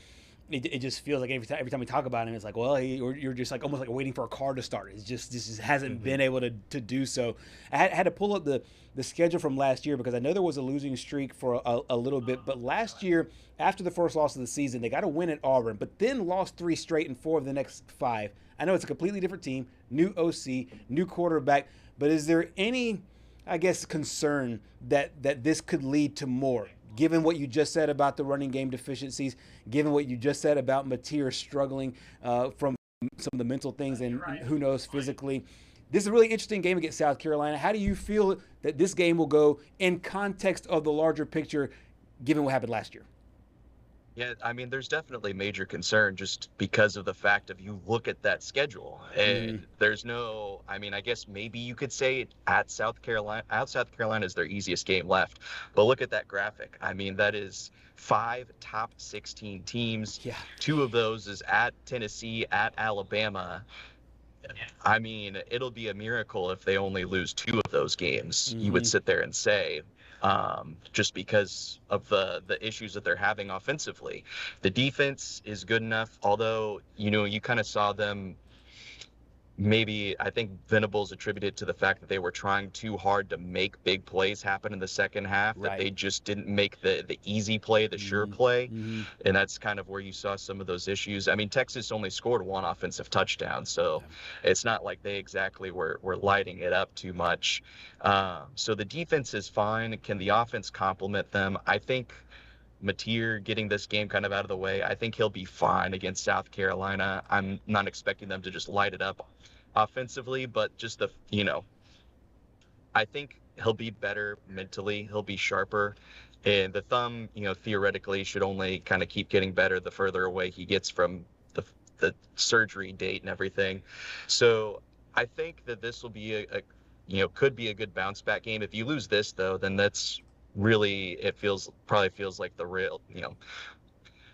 B: it just feels like every time we talk about him, it's like, well, you're just like almost like waiting for a car to start. It just hasn't been able to do so. I had to pull up the schedule from last year, because I know there was a losing streak for a little bit. But last year, after the first loss of the season, they got a win at Auburn, but then lost 3 straight and 4 of the next 5. I know it's a completely different team, new OC, new quarterback, but is there any, I guess, concern that this could lead to more, given what you just said about the running game deficiencies, given what you just said about Mateer struggling from some of the mental things and who knows physically? This is a really interesting game against South Carolina. How do you feel that this game will go in context of the larger picture, given what happened last year?
L: Yeah, I mean, there's definitely major concern just because of the fact of you look at that schedule, and there's no, I mean, I guess maybe you could say South Carolina is their easiest game left, but look at that graphic. I mean, that is 5 top 16 teams. Yeah. 2 of those is at Tennessee, at Alabama. I mean, it'll be a miracle if they only lose 2 of those games, you would sit there and say. Just because of the issues that they're having offensively. The defense is good enough, although, you kind of saw them, maybe, I think Venables attributed to the fact that they were trying too hard to make big plays happen in the second half, that they just didn't make the easy play, the sure play. And that's kind of where you saw some of those issues. I mean, Texas only scored 1 offensive touchdown, so it's not like they exactly were lighting it up too much. So the defense is fine. Can the offense complement them? I think Mateer getting this game kind of out of the way, I think he'll be fine against South Carolina. I'm not expecting them to just light it up offensively, but just I think he'll be better mentally. He'll be sharper. And the thumb, theoretically should only kind of keep getting better the further away he gets from the surgery date and everything. So I think that this will be could be a good bounce back game. If you lose this, though, then that's really, probably feels like the real,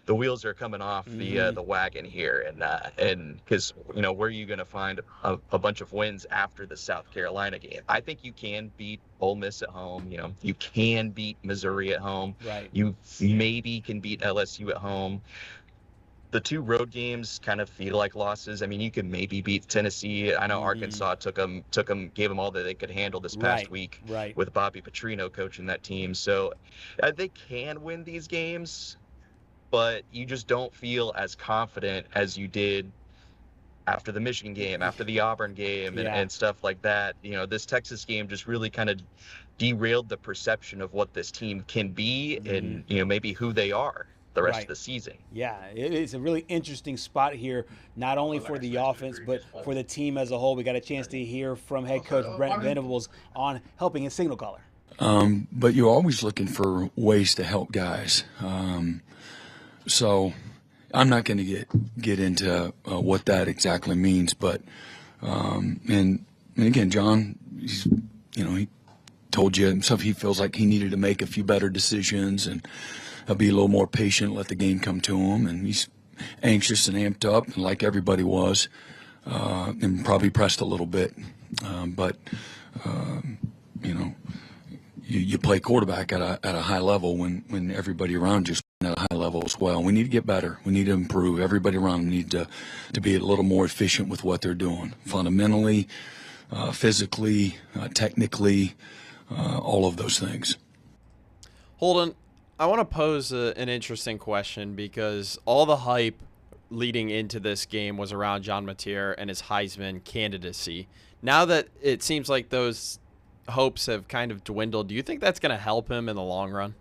L: the wheels are coming off the wagon here, and because where are you going to find a bunch of wins after the South Carolina game? I think you can beat Ole Miss at home. You can beat Missouri at home. Right. You maybe can beat LSU at home. The 2 road games kind of feel like losses. I mean, you could maybe beat Tennessee. I know Arkansas gave them all that they could handle this past week with Bobby Petrino coaching that team. So they can win these games, but you just don't feel as confident as you did after the Michigan game, after the Auburn game, and stuff like that. This Texas game just really kind of derailed the perception of what this team can be and, maybe who they are. the rest of the season.
B: Yeah, it's a really interesting spot here, not only for the offense, but for the team as a whole. We got a chance to hear from head coach Brent Venables on helping his signal caller.
M: But you're always looking for ways to help guys. So I'm not going to get into what that exactly means, but and again, John, he told you himself he feels like he needed to make a few better decisions and be a little more patient, let the game come to him, and he's anxious and amped up, like everybody was, and probably pressed a little bit, but you play quarterback at a high level when everybody around you's at a high level as well. We need to get better. We need to improve. Everybody around need to be a little more efficient with what they're doing, fundamentally, physically, technically, all of those things.
C: Holden, I want to pose an interesting question because all the hype leading into this game was around John Mateer and his Heisman candidacy. Now that it seems like those hopes have kind of dwindled, do you think that's going to help him in the long run?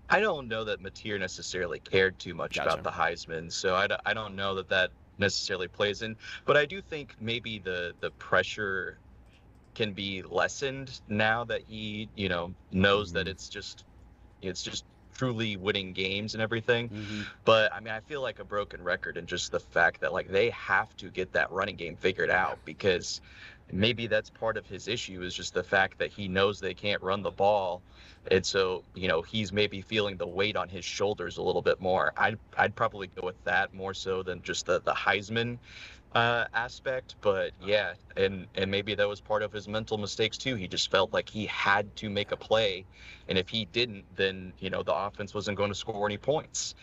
L: I don't know that Mateer necessarily cared too much about the Heisman, so I don't know that necessarily plays in. But I do think maybe the pressure can be lessened now that he knows that it's just truly winning games and everything. But I mean, I feel like a broken record in just the fact that they have to get that running game figured out, because maybe that's part of his issue, is just the fact that he knows they can't run the ball, and so he's maybe feeling the weight on his shoulders a little bit more. I'd probably go with that more so than just the Heisman aspect. But yeah, and maybe that was part of his mental mistakes too. He just felt like he had to make a play, and if he didn't, then the offense wasn't going to score any points.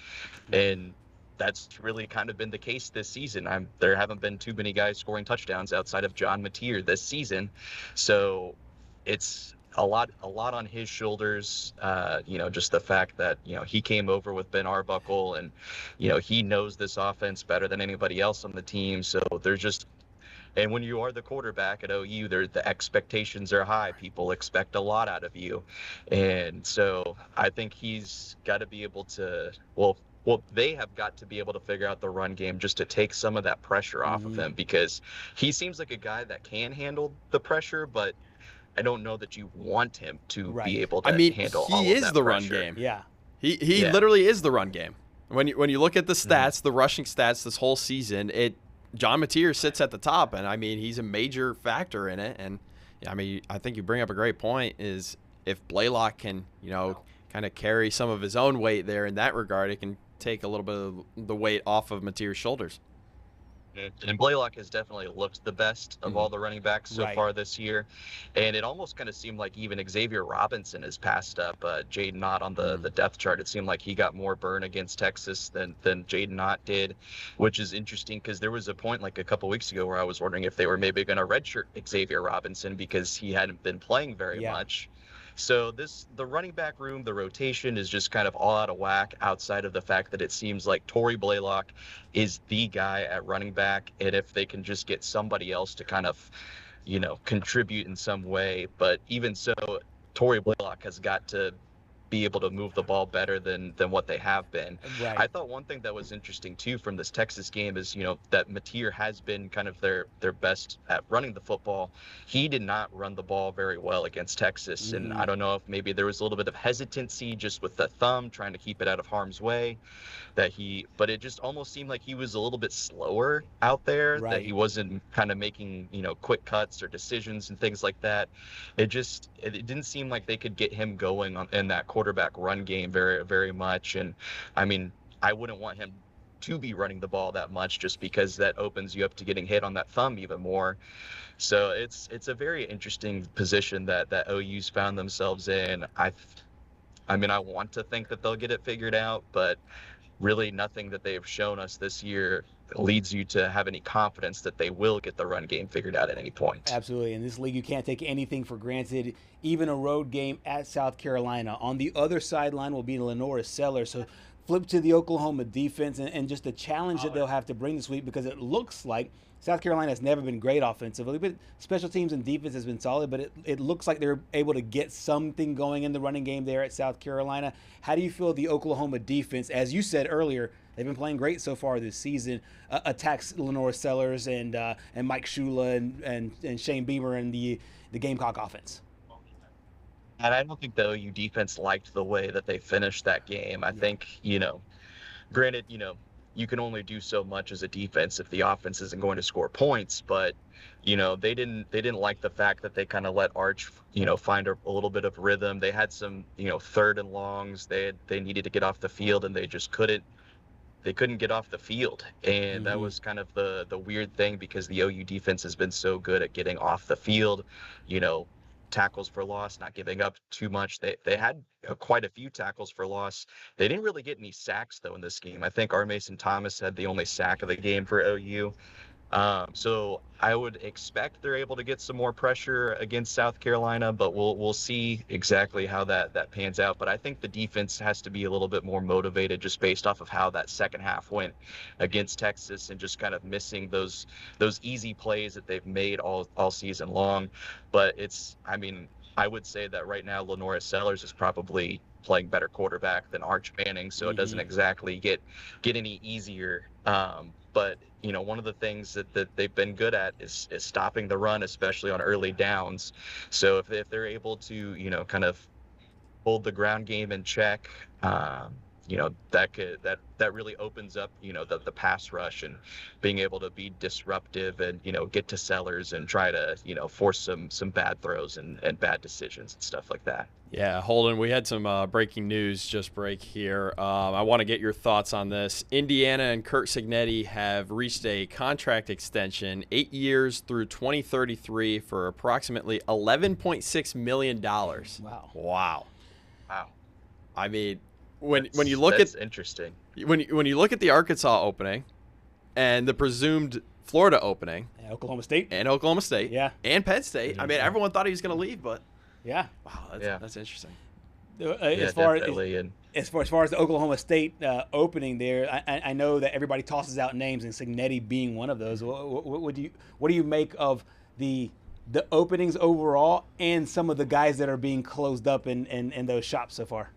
L: And that's really kind of been the case this season. There haven't been too many guys scoring touchdowns outside of John Mateer this season, so it's a lot on his shoulders. Just the fact that he came over with Ben Arbuckle, and he knows this offense better than anybody else on the team. So there's just, and when you are the quarterback at OU, the expectations are high. People expect a lot out of you, and so I think he's got to be able to they have got to be able to figure out the run game just to take some of that pressure off of him, because he seems like a guy that can handle the pressure, but I don't know that you want him to be able to handle all of that pressure.
C: He is the run game.
B: Yeah.
C: He literally is the run game. When you look at the stats, the rushing stats this whole season, John Mateer sits at the top, and I mean, he's a major factor in it. And I mean, I think you bring up a great point, is if Blaylock can, kind of carry some of his own weight there in that regard, it can take a little bit of the weight off of Mateer's shoulders.
L: And Blaylock has definitely looked the best of all the running backs so far this year. And it almost kind of seemed like even Xavier Robinson has passed up Jaden Ott on the depth chart. It seemed like he got more burn against Texas than Jaden Ott did, which is interesting, because there was a point a couple weeks ago where I was wondering if they were maybe going to redshirt Xavier Robinson because he hadn't been playing very much. So the running back room, the rotation is just kind of all out of whack, outside of the fact that it seems like Torrey Blaylock is the guy at running back. And if they can just get somebody else to kind of, contribute in some way. But even so, Torrey Blaylock has got to be able to move the ball better than what they have been.
B: Right.
L: I thought one thing that was interesting too from this Texas game is, that Mateer has been kind of their best at running the football. He did not run the ball very well against Texas. And I don't know if maybe there was a little bit of hesitancy just with the thumb, trying to keep it out of harm's way, but it just almost seemed like he was a little bit slower out there, that he wasn't kind of making, quick cuts or decisions and things like that. It didn't seem like they could get him going in that quarterback run game very, very much. And I mean, I wouldn't want him to be running the ball that much, just because that opens you up to getting hit on that thumb even more. So it's a very interesting position that OU's found themselves in. I want to think that they'll get it figured out, but really nothing that they've shown us this year leads you to have any confidence that they will get the run game figured out at any point.
B: Absolutely. In this league, you can't take anything for granted, even a road game at South Carolina. On the other sideline will be Lenora Sellers. So flip to the Oklahoma defense and just the challenge that they'll have to bring this week, because it looks like South Carolina has never been great offensively, but special teams and defense has been solid, but it looks like they're able to get something going in the running game there at South Carolina. How do you feel the Oklahoma defense, as you said earlier, they've been playing great so far this season, attacks Lenore Sellers and Mike Shula and Shane Beamer and the Gamecock offense?
L: And I don't think the OU defense liked the way that they finished that game. I think, granted, you can only do so much as a defense if the offense isn't going to score points, but they didn't like the fact that they kind of let Arch find a little bit of rhythm. They had some third and longs they needed to get off the field, and they just couldn't get off the field. And that was kind of the weird thing, because the OU defense has been so good at getting off the field, tackles for loss, not giving up too much. They had quite a few tackles for loss. They didn't really get any sacks, though, in this game. I think R. Mason Thomas had the only sack of the game for OU. So I would expect they're able to get some more pressure against South Carolina, but we'll see exactly how that pans out. But I think the defense has to be a little bit more motivated, just based off of how that second half went against Texas, and just kind of missing those easy plays that they've made all season long. But I would say that right now Lenora Sellers is probably playing better quarterback than Arch Manning, so it doesn't exactly get any easier. But one of the things that they've been good at is stopping the run, especially on early downs. So if they're able to kind of hold the ground game in check, that really opens up the pass rush, and being able to be disruptive and get to Sellers and try to force some bad throws and bad decisions and stuff like that.
C: Yeah, Holden, we had some breaking news just break here. I want to get your thoughts on this. Indiana and Curt Cignetti have reached a contract extension, 8 years through 2033, for approximately $11.6 million. Wow. I mean, when you look
L: that's interesting.
C: When you look at the Arkansas opening and the presumed Florida opening,
B: and Oklahoma State,
C: yeah, and Penn State, I mean, everyone thought he was going to leave, but
B: yeah,
C: wow, that's interesting.
B: As far as the Oklahoma State opening there, I know that everybody tosses out names, and Cignetti being one of those. What do you make of the openings overall, and some of the guys that are being closed up in those shops so far?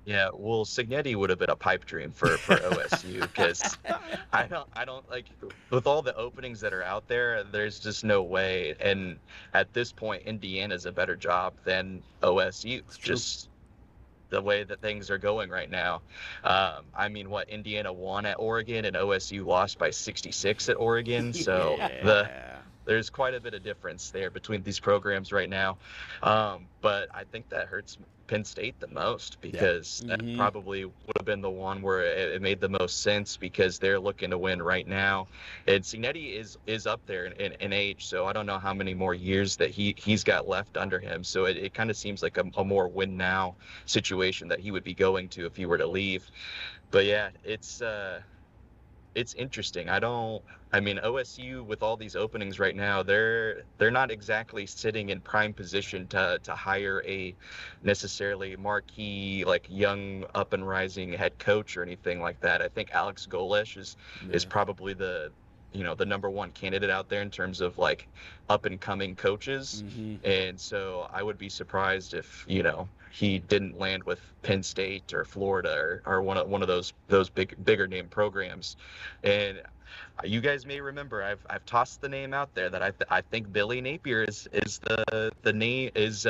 L: Yeah, well, Cignetti would have been a pipe dream for OSU, because I don't like, with all the openings that are out there, there's just no way. And at this point, Indiana's a better job than OSU, just the way that things are going right now. Indiana won at Oregon and OSU lost by 66 at Oregon, so there's quite a bit of difference there between these programs right now. But I think that hurts Penn State the most, because that probably would have been the one where it made the most sense, because they're looking to win right now. And Cignetti is up there in age, so I don't know how many more years that he's got left under him. So it kind of seems like a more win now situation that he would be going to if he were to leave. But yeah, it's interesting. OSU, with all these openings right now, they're not exactly sitting in prime position to hire a necessarily marquee, like, young up and rising head coach or anything like that. I think Alex Golesh is probably the number one candidate out there in terms of, like, up and coming coaches. And so I would be surprised if he didn't land with Penn State or Florida or one of those bigger name programs. And you guys may remember I've tossed the name out there that I think Billy Napier is the name is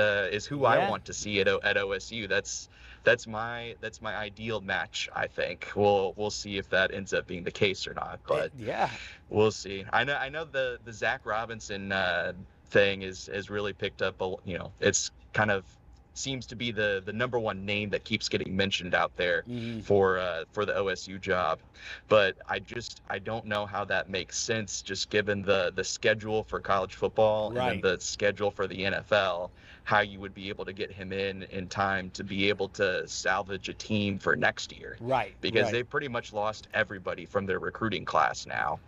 L: who I want to see at OSU. That's my ideal match. I think we'll see if that ends up being the case or not, but we'll see. I know the Zach Robinson thing is really picked up. It's kind of seems to be the number one name that keeps getting mentioned out there for the OSU job. But I don't know how that makes sense, just given the schedule for college football and the schedule for the NFL, how you would be able to get him in time to be able to salvage a team for next year. Because they've pretty much lost everybody from their recruiting class now.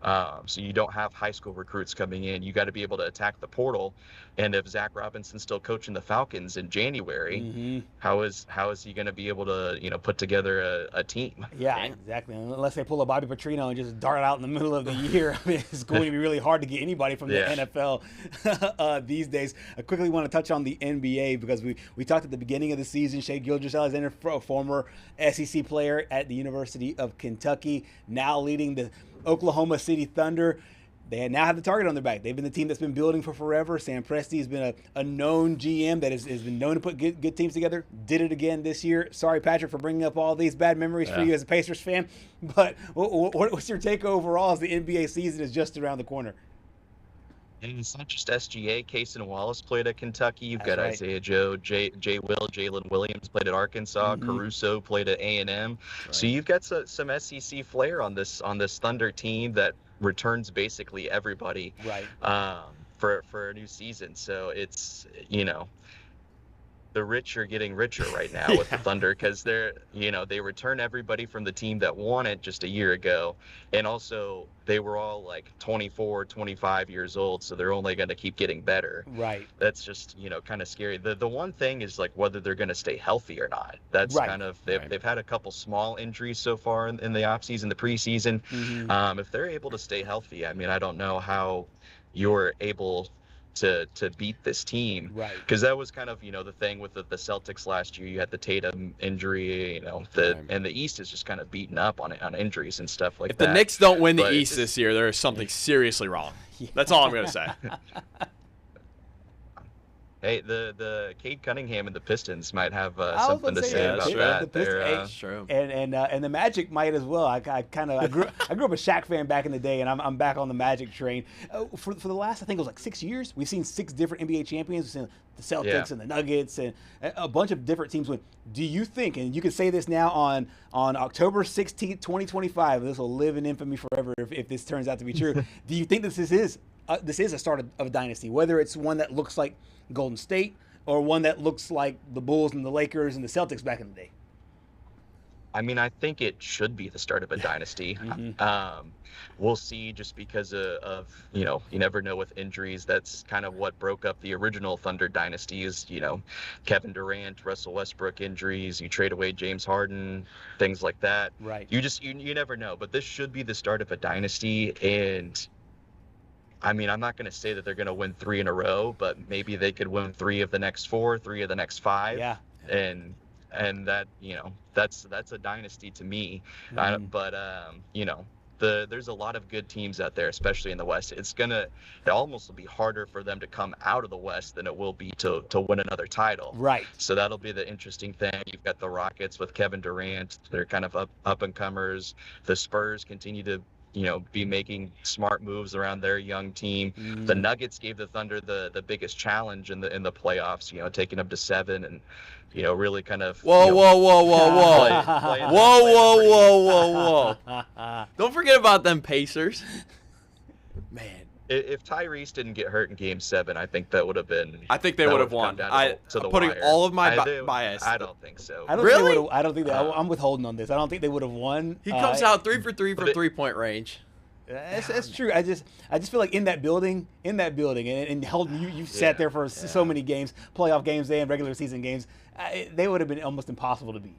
L: So you don't have high school recruits coming in. You got to be able to attack the portal. And if Zach Robinson's still coaching the Falcons in January, how is he going to be able to put together a team?
B: Yeah, exactly. Unless they pull a Bobby Petrino and just dart out in the middle of the year, I mean, it's going to be really hard to get anybody from the NFL these days. I quickly want to touch on the NBA because we talked at the beginning of the season. Shai Gilgeous-Alexander, former SEC player at the University of Kentucky, now leading the Oklahoma City Thunder. They now have the target on their back. They've been the team that's been building for forever. Sam Presti has been a known GM that has been known to put good teams together. Did it again this year. Sorry, Patrick, for bringing up all these bad memories for you as a Pacers fan. But what's your take overall as the NBA season is just around the corner?
L: And it's not just SGA. Cason Wallace played at Kentucky. You've got
B: right.
L: Isaiah Joe, Jalen Williams played at Arkansas. Caruso played at A&M.
B: Right.
L: So you've got some SEC flair on this Thunder team that returns basically everybody for a new season. So it's the rich are getting richer right now with the Thunder because they return everybody from the team that won it just a year ago, and also they were all like 24, 25 years old, so they're only going to keep getting better.
B: Right.
L: That's just kind of scary. The one thing is like whether they're going to stay healthy or not. That's kind of they've had a couple small injuries so far in the offseason, the preseason. If they're able to stay healthy, I mean, I don't know how you're able to beat this team,
B: right?
L: Because that was kind of the thing with the Celtics last year. You had the Tatum injury, and the East is just kind of beaten up on injuries and stuff like
C: that. If the Knicks don't win the East this year, there is something seriously wrong. That's all I'm gonna say.
L: Hey, the Cade Cunningham and the Pistons might have something to say about that.
B: That's true. And the Magic might as well. I grew up a Shaq fan back in the day, and I'm back on the Magic train. For the last, I think it was like 6 years, we've seen 6 different NBA champions. We've seen the Celtics and the Nuggets and a bunch of different teams win. Do you think, and you can say this now on October 16th, 2025, this will live in infamy forever if this turns out to be true. Do you think this is a start of a dynasty, whether it's one that looks like Golden State or one that looks like the Bulls and the Lakers and the Celtics back in the day?
L: I mean, I think it should be the start of a dynasty. We'll see, just because of you never know with injuries. That's kind of what broke up the original Thunder dynasty is, Kevin Durant, Russell Westbrook injuries. You trade away James Harden, things like that.
B: Right.
L: You never know. But this should be the start of a dynasty. And I mean, I'm not going to say that they're going to win 3 in a row, but maybe they could win 3 of the next 4, 3 of the next 5.
B: Yeah.
L: And that, that's a dynasty to me. There's a lot of good teams out there, especially in the West. It almost will be harder for them to come out of the West than it will be to win another title.
B: Right.
L: So that'll be the interesting thing. You've got the Rockets with Kevin Durant. They're kind of up and comers. The Spurs continue to be making smart moves around their young team. The Nuggets gave the Thunder the biggest challenge in the playoffs, taking them to 7 and really kind of
C: whoa. Don't forget about them Pacers.
B: Man,
L: if Tyrese didn't get hurt in Game 7, I think that would have been.
C: I think they would have won. Putting all of my bias.
L: I don't think so.
B: I don't think that. I'm withholding on this. I don't think they would have won.
C: He comes out 3 for 3 from 3-point range.
B: That's true. I just feel like in that building, and Holden, you sat there for so many games, playoff games and regular season games. They would have been almost impossible to beat.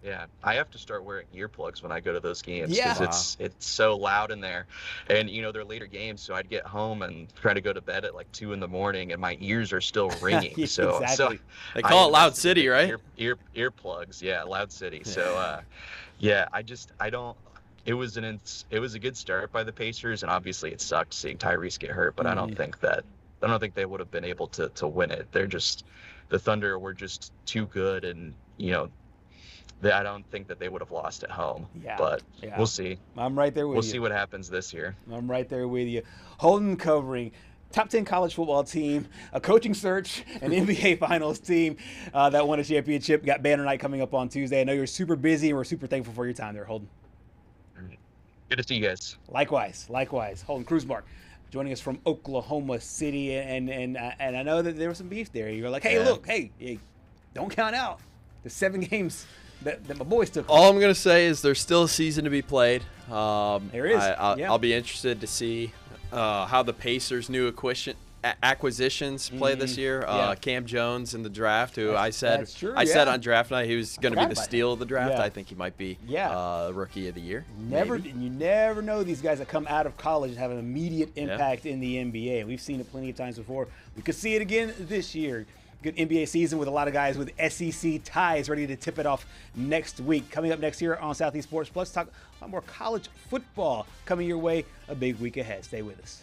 L: Yeah, I have to start wearing earplugs when I go to those games because it's so loud in there, and they're later games, so I'd get home and try to go to bed at like 2 in the morning, and my ears are still ringing. So
C: they call it Loud City, right?
L: Earplugs, yeah, Loud City. So I don't. It was a good start by the Pacers, and obviously it sucked seeing Tyrese get hurt, but I don't think they would have been able to win it. The Thunder were just too good, and I don't think that they would have lost at home.
B: Yeah.
L: But we'll see.
B: I'm right there with you.
L: We'll see what happens this year.
B: I'm right there with you. Holden covering top 10 college football team, a coaching search, an NBA Finals team that won a championship. Got banner night coming up on Tuesday. I know you're super busy, and we're super thankful for your time there, Holden.
L: Good to see you guys.
B: Likewise. Holden Kruzmark joining us from Oklahoma City, and I know that there was some beef there. You were like, hey, look, hey, don't count out the 7 games that my boys took.
C: All I'm going to say is there's still a season to be played.
B: There is.
C: I'll be interested to see how the Pacers' new acquisitions play this year. Cam Jones in the draft, who I said on draft night he was going to be the steal of the draft. I think he might be rookie of the year.
B: You never know these guys that come out of college and have an immediate impact in the NBA. And we've seen it plenty of times before. We could see it again this year. Good NBA season with a lot of guys with SEC ties ready to tip it off next week. Coming up next year on Southeast Sports Plus, talk a lot more college football coming your way. A big week ahead. Stay with us.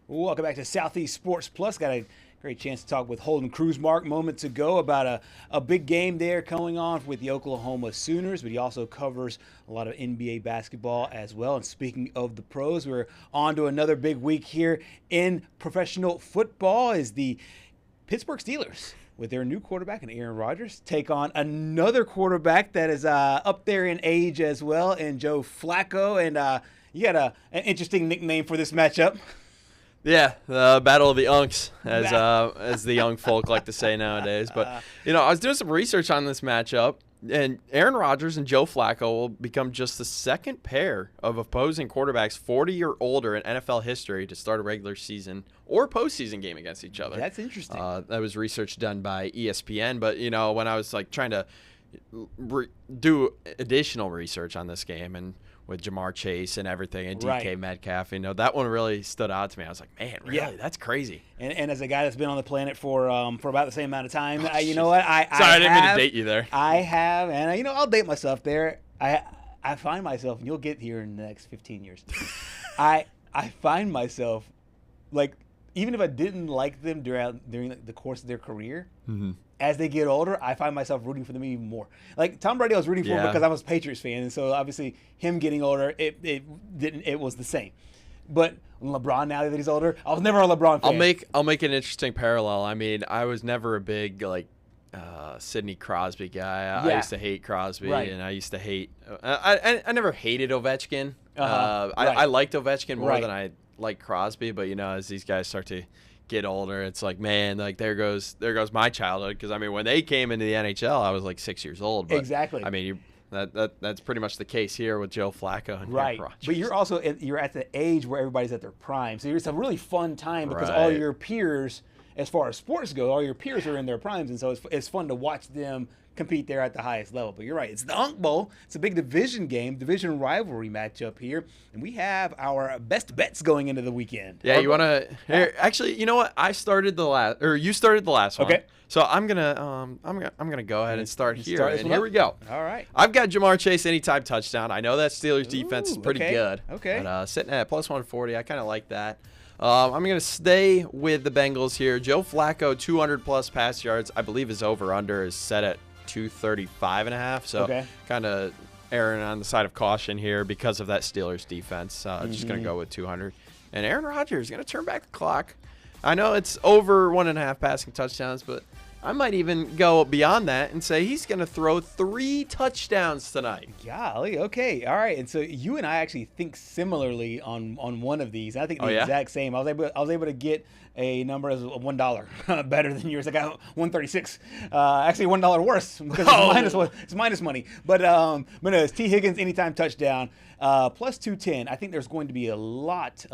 B: Welcome back to Southeast Sports Plus. Got a great chance to talk with Holden Kruzmark moments ago about a big game there going on with the Oklahoma Sooners, but he also covers a lot of NBA basketball as well. And speaking of the pros, we're on to another big week here in professional football as the Pittsburgh Steelers, with their new quarterback and Aaron Rodgers, take on another quarterback that is up there in age as well, and Joe Flacco. And you got an interesting nickname for this matchup.
C: Yeah, the battle of the unks, as the young folk like to say nowadays. But, I was doing some research on this matchup, and Aaron Rodgers and Joe Flacco will become just the second pair of opposing quarterbacks 40 or older in NFL history to start a regular season or postseason game against each other.
B: That's interesting.
C: That was research done by ESPN. But, when I was trying to do additional research on this game and with Jamar Chase and everything and DK Metcalf, that one really stood out to me. I was like, man, really? Yeah. That's crazy.
B: And as a guy that's been on the planet for about the same amount of time, you know what?
C: I didn't mean to date you there.
B: I have, and I'll date myself there. I find myself, and you'll get here in the next 15 years. I find myself, even if I didn't like them during the course of their career, as they get older, I find myself rooting for them even more. Like Tom Brady, I was rooting for because I was a Patriots fan, and so obviously him getting older, it was the same. But LeBron, now that he's older, I was never a LeBron fan.
C: I'll make an interesting parallel. I mean, I was never a big Sidney Crosby guy. I used to hate Crosby, and I used to hate. I never hated Ovechkin. I liked Ovechkin more than I liked Crosby, but as these guys start to get older, it's like, man, there goes my childhood, because when they came into the NHL, I was 6 years old. But,
B: exactly.
C: That's pretty much the case here with Joe Flacco and
B: Aaron
C: Rodgers.
B: But you're at the age where everybody's at their prime, so it's a really fun time because all your peers, as far as sports go, all your peers are in their primes, and so it's fun to watch them compete there at the highest level. But you're right, it's the Unk Bowl. It's a big division division rivalry matchup here, and we have our best bets going into the weekend.
C: Yeah, you want to? Actually, you know what? You started the last one.
B: Okay.
C: So I'm gonna go ahead and start here. And here we go.
B: All right.
C: I've got Jamar Chase anytime touchdown. I know that Steelers defense is pretty good.
B: Okay.
C: But sitting at plus 140, I kind of like that. I'm going to stay with the Bengals here. Joe Flacco, 200-plus pass yards. I believe his over-under is set at 235.5. So kind of erring on the side of caution here because of that Steelers defense. Just going to go with 200. And Aaron Rodgers is going to turn back the clock. I know it's over 1.5 passing touchdowns, but I might even go beyond that and say he's going to throw 3 touchdowns tonight.
B: Golly, okay, all right. And so you and I actually think similarly on one of these. I think the exact same. I was able to get a number as $1 better than yours. I got 136. Actually, $1 worse because it's minus money. But no, it's T. Higgins anytime touchdown plus 210. I think there's going to be a lot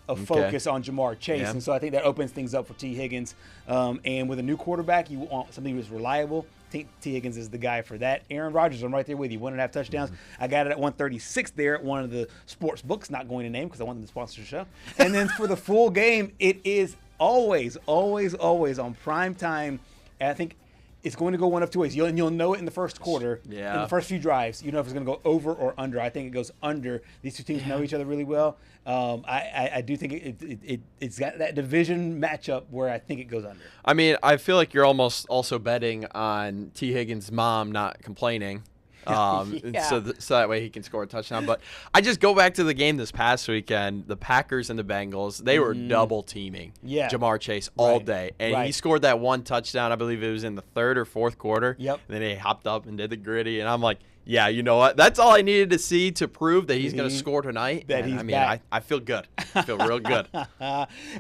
B: of focus on Jamar Chase. And so I think that opens things up for T. Higgins. And with a new quarterback, you want something who's reliable. I think T. Higgins is the guy for that. Aaron Rodgers, I'm right there with you. 1.5 touchdowns. I got it at 136 there at one of the sports books, not going to name because I want them to sponsor the show. And then for the full game, it is always on prime time. And I think it's going to go one of two ways. You'll know it in the first quarter.
C: Yeah.
B: In the first few drives, you know if it's going to go over or under. I think it goes under. These two teams know each other really well. I do think it's got that division matchup where I think it goes under.
C: I mean, I feel like you're almost also betting on T. Higgins' mom not complaining. So that way he can score a touchdown. But I just go back to the game this past weekend. The Packers and the Bengals, they were double teaming Jamar Chase all day. And he scored that one touchdown. I believe it was in the third or fourth quarter.
B: Yep.
C: And then he hopped up and did the gritty. And I'm like, yeah, you know what? That's all I needed to see to prove that he's going to score tonight. I feel good. I feel real good.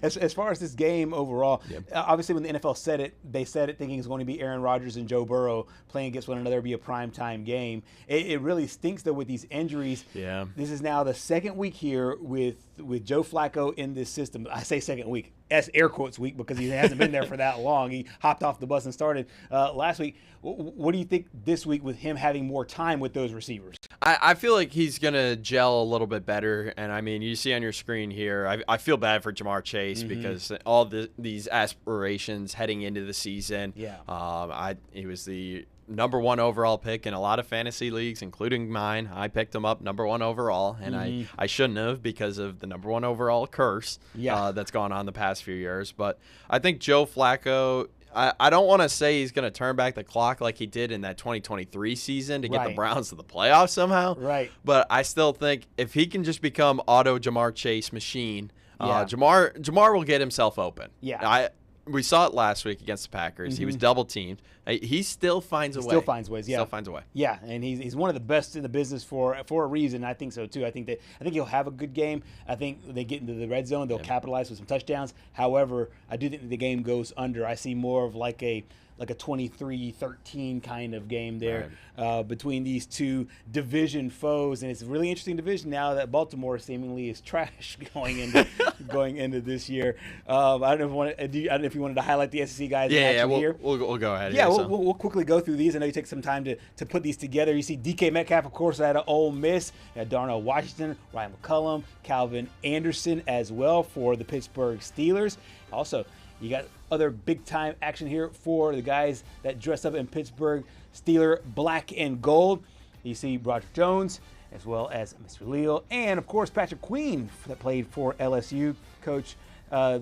B: As far as this game overall, obviously when the NFL said it, they said it thinking it's going to be Aaron Rodgers and Joe Burrow playing against one another, be a primetime game. It really stinks, though, with these injuries.
C: Yeah.
B: This is now the second week here with Joe Flacco in this system. I say second week. That's air quotes week because he hasn't been there for that long. He hopped off the bus and started last week. What do you think this week with him having more time with those receivers?
C: I feel like he's going to gel a little bit better. And, I mean, you see on your screen here, I feel bad for Jamar Chase because all these aspirations heading into the season.
B: Yeah.
C: He was the number 1 overall pick in a lot of fantasy leagues, including mine. I picked him up number 1 overall, and I shouldn't have because of the number 1 overall curse that's gone on the past few years. But I think Joe Flacco, I don't want to say he's going to turn back the clock like he did in that 2023 season to get the Browns to the playoffs somehow.
B: Right.
C: But I still think if he can just become auto Jamar Chase machine, Jamar will get himself open.
B: Yeah.
C: we saw it last week against the Packers. He was double teamed. He still finds a way.
B: Still finds ways. Yeah.
C: Still finds a way.
B: Yeah, and he's one of the best in the business for a reason. I think so too. I think he'll have a good game. I think they get into the red zone, they'll capitalize with some touchdowns. However, I do think the game goes under. I see more of like a 23-13 kind of game there between these two division foes, and it's a really interesting division now that Baltimore seemingly is trash going into this year. I don't know if you wanted to highlight the SEC guys.
C: We'll go ahead.
B: Yeah, we'll quickly go through these. I know you take some time to put these together. You see DK Metcalf, of course, out of Ole Miss. Darnell Washington, Ryan McCullum, Calvin Anderson as well for the Pittsburgh Steelers. Also, you got other big-time action here for the guys that dress up in Pittsburgh Steeler black and gold. You see Broderick Jones, as well as Mr. Leal, and, of course, Patrick Queen that played for LSU. Coach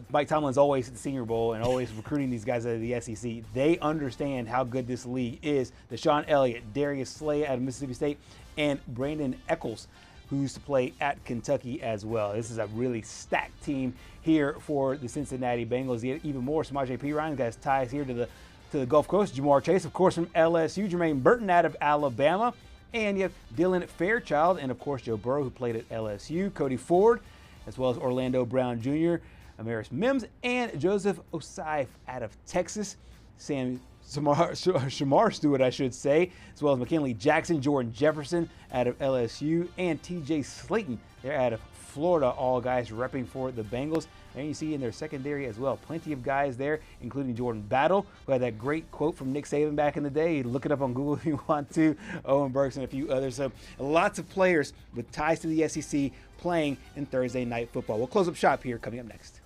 B: Mike Tomlin's always at the Senior Bowl and always recruiting these guys out of the SEC. They understand how good this league is. Deshaun Elliott, Darius Slay out of Mississippi State, and Brandon Eccles, who used to play at Kentucky as well. This is a really stacked team here for the Cincinnati Bengals. Even more, Samaje Perine got his ties here to the Gulf Coast. Jamar Chase, of course, from LSU. Jermaine Burton out of Alabama. And you have Dylan Fairchild and, of course, Joe Burrow, who played at LSU. Cody Ford, as well as Orlando Brown Jr., Amaris Mims, and Joseph Osai out of Texas. Shamar Stewart, I should say, as well as McKinley Jackson, Jordan Jefferson out of LSU, and TJ Slayton. They're out of Florida, all guys repping for the Bengals. And you see in their secondary as well, plenty of guys there, including Jordan Battle, who had that great quote from Nick Saban back in the day. Look it up on Google if you want to. Owen Burks and a few others. So lots of players with ties to the SEC playing in Thursday Night Football. We'll close up shop here coming up next.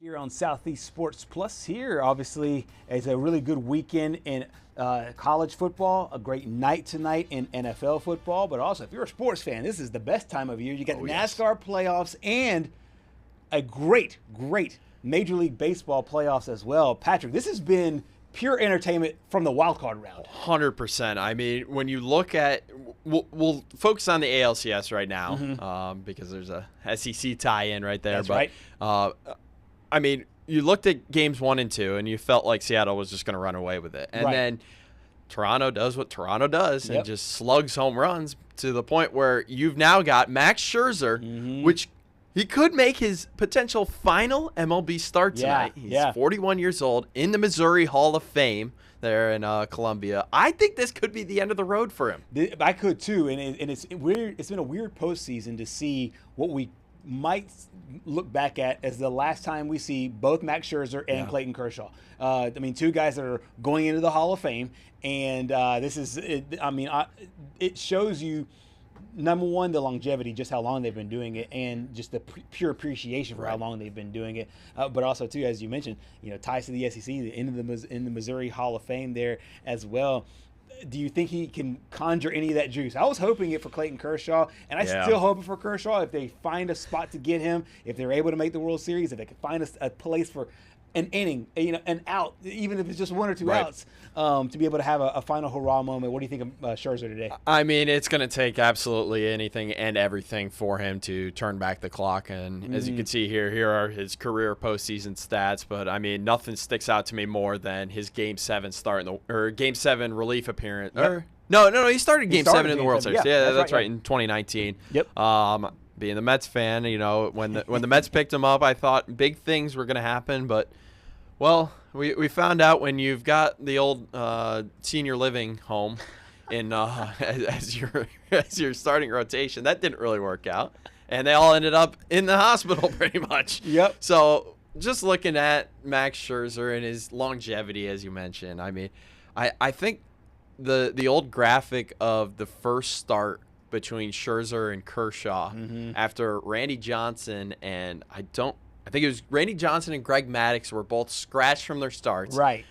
B: Here on Southeast Sports Plus here, obviously, it's a really good weekend in college football, a great night tonight in NFL football, but also if you're a sports fan, this is the best time of year. You got NASCAR playoffs and a great Major League Baseball playoffs as well. Patrick, this has been pure entertainment from the wild card round.
C: 100%. I mean, when you look at, we'll focus on the ALCS right now because there's a SEC tie-in right there.
B: That's right.
C: I mean, you looked at games 1 and 2, and you felt like Seattle was just going to run away with it. And then Toronto does what Toronto does and just slugs home runs to the point where you've now got Max Scherzer, which he could make his potential final MLB start tonight. He's 41 years old in the Missouri Hall of Fame there in Columbia. I think this could be the end of the road for him.
B: I could too, and it's weird. It's been a weird postseason to see what we might look back at as the last time we see both Max Scherzer and Clayton Kershaw. I mean, two guys that are going into the Hall of Fame, and this is, it shows you, number one, the longevity, just how long they've been doing it, and just the pure appreciation for how long they've been doing it. But also, too, as you mentioned, ties to the SEC, in the Missouri Hall of Fame there as well. Do you think he can conjure any of that juice? I was hoping it for Clayton Kershaw, and I still hope it for Kershaw. If they find a spot to get him, if they're able to make the World Series, if they can find a place for an inning, an out, even if it's just 1 or 2 outs, to be able to have a final hurrah moment. What do you think of Scherzer today?
C: I mean, it's going to take absolutely anything and everything for him to turn back the clock. And as you can see here are his career postseason stats. But I mean, nothing sticks out to me more than his Game 7 start or Game 7 relief appearance. No, he started Game 7 in the World Series. Yeah, that's right, in 2019. Being the Mets fan, when the Mets picked him up, I thought big things were going to happen, but well, we found out when you've got the old senior living home in as your starting rotation, that didn't really work out, and they all ended up in the hospital pretty much. So just looking at Max Scherzer and his longevity, as you mentioned, I mean, I think the old graphic of the first start between Scherzer and Kershaw after Randy Johnson and I think it was Randy Johnson and Greg Maddux were both scratched from their starts.
B: Right.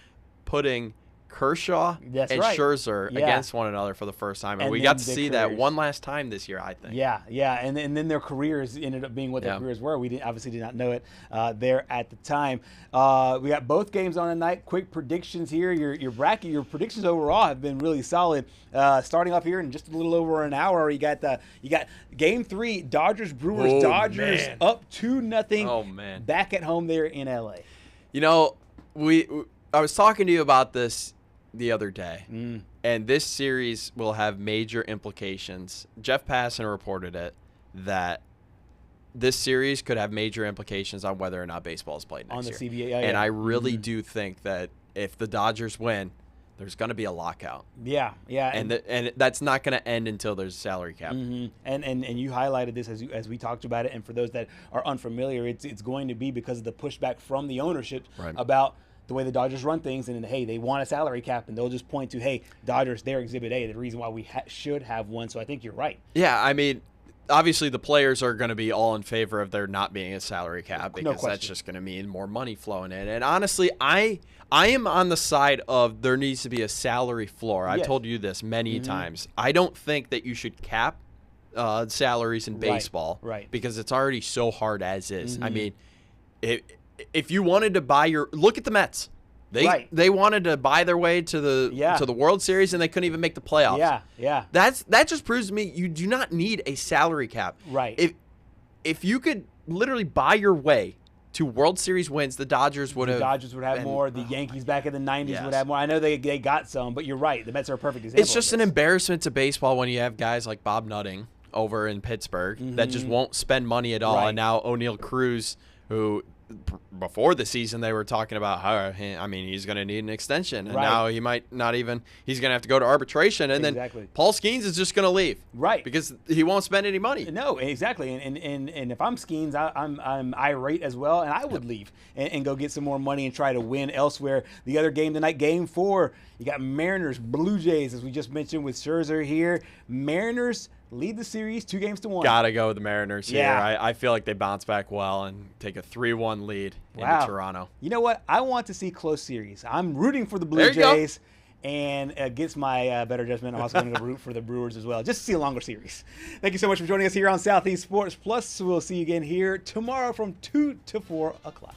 C: Putting Kershaw and Scherzer against one another for the first time. And we got to see that one last time this year, I think.
B: Yeah. And then their careers ended up being what their careers were. We obviously did not know it there at the time. We got both games on tonight. Quick predictions here. Your bracket, your predictions overall have been really solid. Starting off here in just a little over an hour, you got Game 3, Dodgers-Brewers. Dodgers up 2-0.
C: Oh, man.
B: Back at home there in L.A.
C: You know, I was talking to you about this the other day, and this series will have major implications. Jeff Passan reported it, that this series could have major implications on whether or not baseball is played next year.
B: CBA,
C: and I really do think that if the Dodgers win, there's going to be a lockout.
B: Yeah.
C: And that's not going to end until there's a salary cap.
B: And you highlighted this as we talked about it. And for those that are unfamiliar, it's going to be because of the pushback from the ownership about the way the Dodgers run things, and then, hey, they want a salary cap, and they'll just point to, hey, Dodgers, they're Exhibit A, the reason why we should have one. So I think you're right.
C: Yeah, I mean, obviously the players are going to be all in favor of there not being a salary cap because that's just going to mean more money flowing in. And honestly, I am on the side of there needs to be a salary floor. I've told you this many times. I don't think that you should cap salaries in baseball because it's already so hard as is. I mean, if you wanted to buy look at the Mets. They wanted to buy their way to the World Series, and they couldn't even make the playoffs.
B: Yeah.
C: That just proves to me you do not need a salary cap.
B: Right.
C: If you could literally buy your way to World Series wins, the Dodgers would have.
B: The Dodgers would have more. The Yankees back in the 90s would have more. I know they got some, but you're right. The Mets are a perfect example.
C: It's just an embarrassment to baseball when you have guys like Bob Nutting over in Pittsburgh that just won't spend money at all, and now O'Neal Cruz, who before the season they were talking about how he's going to need an extension, and now he might not even. He's going to have to go to arbitration, and then Paul Skeens is just going to leave, because he won't spend any money.
B: No, exactly. And if I'm Skeens, I'm irate as well, and I would leave and go get some more money and try to win elsewhere. The other game tonight, Game 4, you got Mariners, Blue Jays, as we just mentioned with Scherzer here. Mariners lead the series 2-1.
C: Gotta go with the Mariners here. I feel like they bounce back well and take a 3-1 lead into Toronto.
B: You know what? I want to see close series. I'm rooting for the Blue Jays. Go. And against my better judgment, I'm also going to root for the Brewers as well, just to see a longer series. Thank you so much for joining us here on Southeast Sports Plus. We'll see you again here tomorrow from 2 to 4 o'clock.